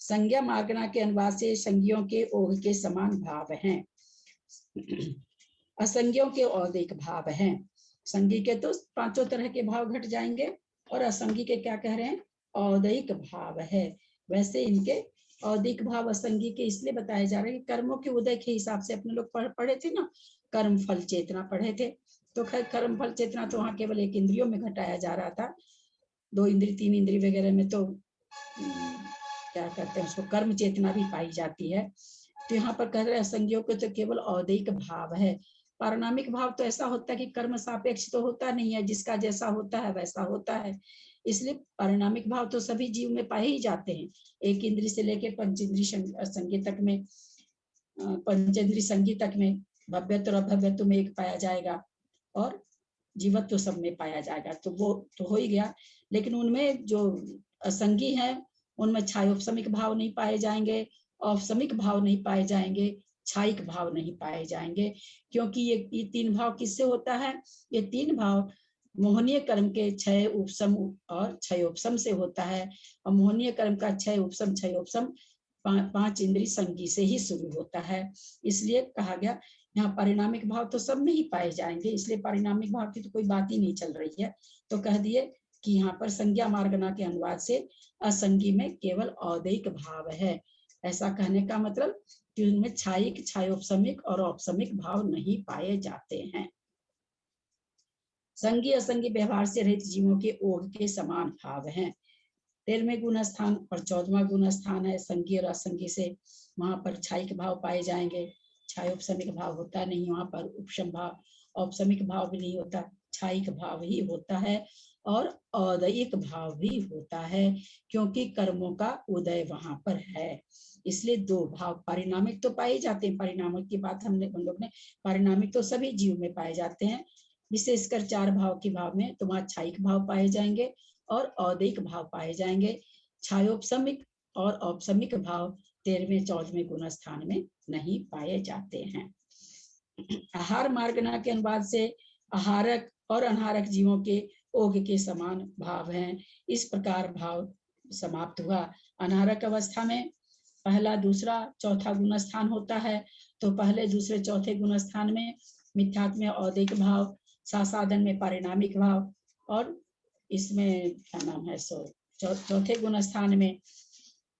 संज्ञा मार्गना के अनुवाद से संज्ञों के ओघ के समान भाव हैं, असंज्ञों के औदिक भाव हैं। संज्ञी के तो 5 तरह के भाव घट जाएंगे, और असंज्ञी के क्या कह रहे हैं, औदिक भाव है। वैसे इनके औदिक भाव असंज्ञी के इसलिए बताए जा रहे हैं, कर्मों के उदय के हिसाब से अपने लोग पढ़े थे ना, कर्म फल चेतना पढ़े थे। तो खैर कर्म फल चेतना तो वहां केवल एक इंद्रियों में घटाया जा रहा था, 2 इंद्री 3 इंद्री वगैरह में तो क्या कहते हैं उसको, कर्म चेतना भी पाई जाती है। तो यहाँ पर कह रहे हैं असंज्ञों को तो केवल औदिक भाव है। पारिणामिक भाव तो ऐसा होता है कि कर्म सापेक्ष तो होता नहीं है, जिसका जैसा होता है वैसा होता है, इसलिए पारिणामिक भाव तो सभी जीव में पाए ही जाते हैं। एक इंद्री से लेकर पंचेंद्री संज्ञा तक में, पंचेंद्री संज्ञा तक में भव्यत्व और अभव्यत्व में एक पाया जाएगा, और जीवत्व तो सब में पाया जाएगा। तो वो तो हो ही गया, लेकिन उनमें जो असंगी है उनमें छायोपशमिक भाव नहीं पाए जाएंगे, औपशमिक भाव नहीं पाए जाएंगे, छायिक भाव नहीं पाए जाएंगे, क्योंकि ये 3 भाव किससे होता है, ये 3 भाव मोहनीय कर्म के क्षय उपशम और क्षयोपशम से होता है, और मोहनीय कर्म का क्षय उपशम क्षयोपशम 5 इंद्रिय संगी से ही शुरू होता है। इसलिए कहा गया यहाँ परिणामिक भाव तो सब में ही पाए जाएंगे, इसलिए परिणामिक भाव की तो कोई बात ही नहीं चल रही है। तो कह दिए कि यहाँ पर संज्ञा मार्गना के अनुवाद से असंगी में केवल औदिक भाव है। ऐसा कहने का मतलब कि उनमें छायिक छायोपशमिक और औपशमिक भाव नहीं पाए जाते हैं। संगी असंगी व्यवहार से रहित जीवों के ओघ के समान भाव हैं। 13वें गुण स्थान और 14वां गुण स्थान है संगी और असंगी से, वहां पर छायिक भाव पाए जाएंगे, छायोपशमिक भाव होता नहीं, वहां पर उपशम भाव औपशमिक भाव भी नहीं होता, छायिक भाव ही होता है, और औदयिक भाव भी होता है, क्योंकि कर्मों का उदय वहां पर है। इसलिए 2 भाव परिणामिक तो पाए जाते हैं, परिणामिक की बात हम लोग ने, परिणामिक तो सभी जीव में पाए जाते हैं, विशेषकर 4 भाव के भाव में तो वहां छायिक भाव पाए जाएंगे और औदिक भाव पाए जाएंगे। छायोपशमिक और औपशमिक भाव 13वें 14वें गुण स्थान में नहीं पाए जाते हैं। आहार मार्गना के अनुवाद से आहारक और अनाहारक जीवों के ओघ के समान भाव हैं। इस प्रकार भाव समाप्त हुआ। अनाहारक अवस्था में पहला दूसरा चौथा गुण स्थान होता है, तो पहले दूसरे चौथे गुण स्थान में मिथ्यात्व में औदिक भाव, सासादन में परिणामिक भाव, और इसमें क्या नाम है सो चौथे गुण स्थान में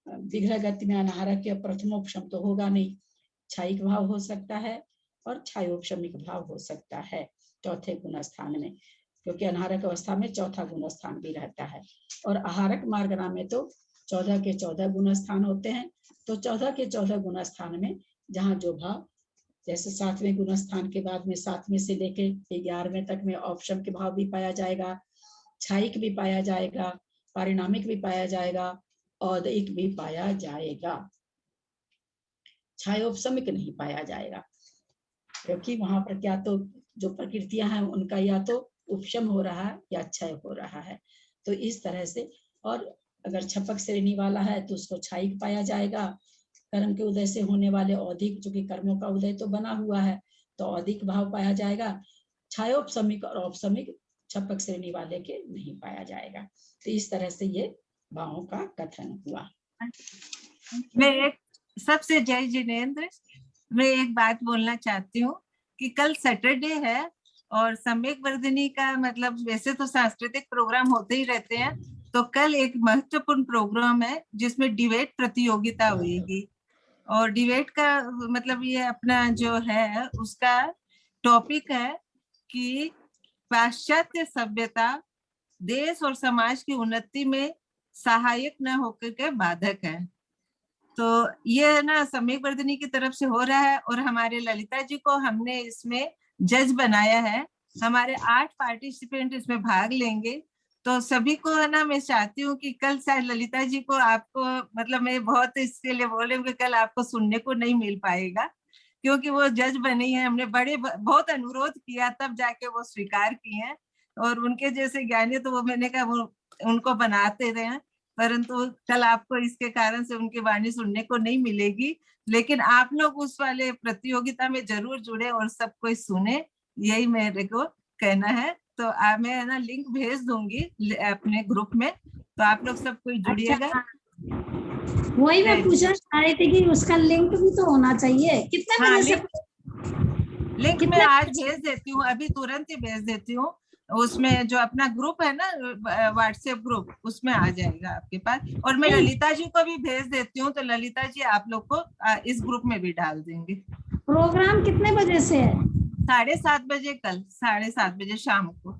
विग्रह गति में अनाहारक के प्रथमोपशम तो होगा नहीं, छायिक भाव हो सकता है और छायोपशमिक भाव हो सकता है चौथे गुण स्थान में, क्योंकि अनाहारक अवस्था में चौथा गुण स्थान भी रहता है। और आहारक मार्गना में तो 14 के 14 गुण स्थान होते हैं, तो 14 के 14 गुण स्थान में जहाँ जो भाव, जैसे 7वें गुण स्थान के बाद में 7वें से लेके 11वें तक में औपशम के भाव भी पाया जाएगा, छायिक भी पाया जाएगा, परिणामिक भी पाया जाएगा, औदयिक भी पाया जाएगा, छायोपशमिक नहीं पाया जाएगा, क्योंकि वहां पर क्या तो जो प्रकृतियां हैं उनका या तो उपशम हो रहा है या क्षय हो रहा है। तो इस तरह से, और अगर छपक श्रेणी वाला है तो उसको छायिक पाया जाएगा, कर्म के उदय से होने वाले औदिक, जो कि कर्मों का उदय तो बना हुआ है तो औदिक भाव पाया जाएगा, छायोपशमिक और औपशमिक छपक श्रेणी वाले के नहीं पाया जाएगा। तो इस तरह से ये भावों का कथन हुआ। मैं एक सबसे जय जिनेन्द्र, मैं एक बात बोलना चाहती हूँ कि कल सैटरडे है और सम्यक वर्धिनी का मतलब वैसे तो सांस्कृतिक प्रोग्राम होते ही रहते हैं, तो कल एक महत्वपूर्ण प्रोग्राम है जिसमें डिबेट प्रतियोगिता होगी, और डिबेट का मतलब ये अपना जो है उसका टॉपिक है कि पाश्चात्य सभ्यता देश और समाज की उन्नति में सहायक न होकर के बाधक है। तो ये है ना सम्यक वर्धिनी की तरफ से हो रहा है और हमारे ललिता जी को हमने इसमें जज बनाया है। हमारे 8 पार्टिसिपेंट इसमें भाग लेंगे। तो सभी को है ना मैं चाहती हूँ कि कल शायद ललिता जी को आपको मतलब मैं बहुत इसके लिए बोल रही हूँ कि कल आपको सुनने को नहीं मिल पाएगा, क्योंकि वो जज बनी है। हमने बहुत अनुरोध किया तब जाके वो स्वीकार किए हैं, और उनके जैसे ज्ञानी तो वो मैंने कहा वो उनको बनाते रहे, परंतु कल आपको इसके कारण से उनकी वाणी सुनने को नहीं मिलेगी। लेकिन आप लोग उस वाले प्रतियोगिता में जरूर जुड़े और सब कोई सुने, यही मेरे को कहना है। तो मैं है ना लिंक भेज दूंगी अपने ग्रुप में, तो आप लोग सब कोई जुड़िएगा। अच्छा, वही मैं पूछना चाह रही थी कि उसका लिंक भी तो होना चाहिए। कितने हाँ, बजे से? लिंक मैं आज भेज देती हूँ, अभी तुरंत ही भेज देती हूँ। उसमें जो अपना ग्रुप है ना व्हाट्सएप ग्रुप, उसमें आ जाएगा आपके पास। और मैं ललिता जी को भी भेज देती हूँ, तो ललिता जी आप लोग को इस ग्रुप में भी डाल देंगे। प्रोग्राम कितने बजे से है? 7:30 बजे, कल 7:30 बजे शाम को।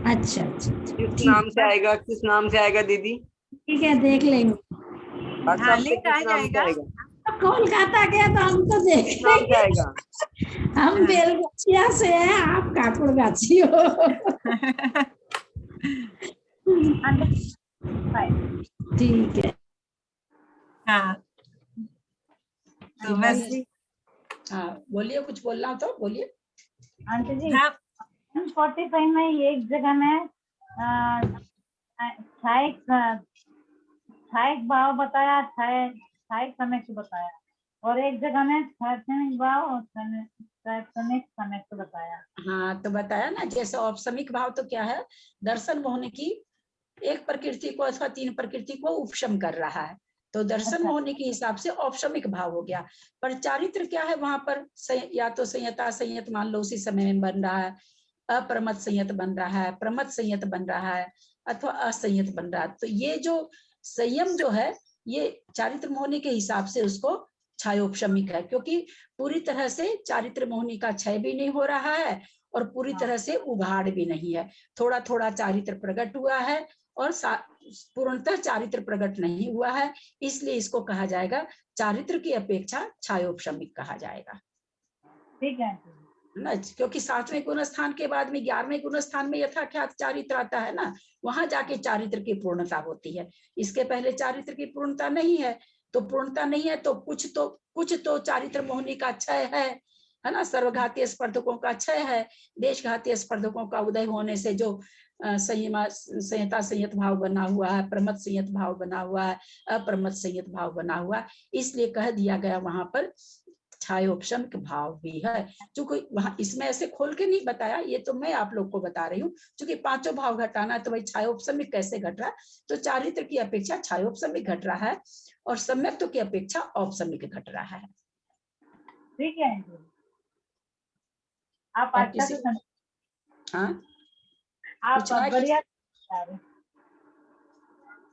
अच्छा अच्छा, किस नाम से आएगा, किस नाम से आएगा दीदी? ठीक है, देख लेंगे। हाँ, लिंक आ जाएगा। कोलकाता गया तो हम तो देख लेंगे। आएगा? हम बेलगाछिया से हैं, आप काकुड़गाछी हो। ठीक है। हाँ, तो बस हाँ बोलिए, कुछ बोलना हो तो बोलिए। आंटी जी, हाँ, 45 में एक जगह में छायक भाव बताया, छायक समय को बताया, और एक जगह में छायक भाव और समय को बताया। हाँ तो बताया ना, जैसे औपसमिक भाव तो क्या है, दर्शन मोहन की एक प्रकृति को अथवा 3 प्रकृति को उपशम कर रहा है, तो दर्शन मोहन के हिसाब से औपशमिक भाव हो गया। पर चारित्र क्या है वहां पर, या तो संयता संयत मान लो उसी समय में बन रहा है, अप्रमत संयत बन रहा है, प्रमत संयत बन रहा है, अथवा असंयत बन रहा है। तो ये जो संयम जो है ये चारित्र मोहनी के हिसाब से उसको छायोपशमिक है, क्योंकि पूरी तरह से चारित्र मोहनी का क्षय भी नहीं हो रहा है और पूरी तरह से उघाड़ भी नहीं है। थोड़ा थोड़ा चारित्र प्रकट हुआ है और पूर्णतः चारित्र प्रकट नहीं हुआ है, इसलिए इसको कहा जाएगा चारित्र की अपेक्षा छायोपशमिक कहा जाएगा। ठीक है ना, क्योंकि 7वें गुण स्थान के बाद में 11वें गुण स्थान में यथाख्यात चारित्र आता है ना, वहां जाके चारित्र की पूर्णता होती है। इसके पहले चारित्र की पूर्णता नहीं है, तो पूर्णता नहीं है तो कुछ तो चारित्र मोहनी का क्षय है ना, सर्वघातीय स्पर्धकों का क्षय है, देशघातीय स्पर्धकों का उदय होने से जो संयता संयत भाव बना हुआ है, प्रमत संयत भाव बना हुआ है, अप्रमत संयत भाव बना हुआ है, इसलिए कह दिया गया वहां पर छायोपशमिक भाव भी है। क्योंकि वहां इसमें ऐसे खोल के नहीं बताया, ये तो मैं आप लोग को बता रही हूँ, क्योंकि 5 भाव घटाना है तो भाई छायोपशमिक कैसे घट रहा है, तो चारित्र की अपेक्षा छायोपशमिक घट रहा है और सम्यक्त्व की अपेक्षा औपशमिक घट रहा है। ठीक है आप अच्छा से हाँ आप बढ़िया।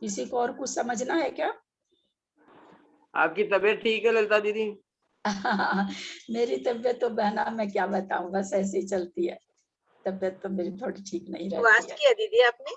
किसी को और कुछ समझना है क्या? आपकी तबीयत ठीक है ललिता दीदी? मेरी तबीयत तो बहना मैं क्या बताऊं, बस ऐसी चलती है, तबीयत तो मेरी थोड़ी ठीक नहीं रहती है। वास्ट किया दीदी आपने?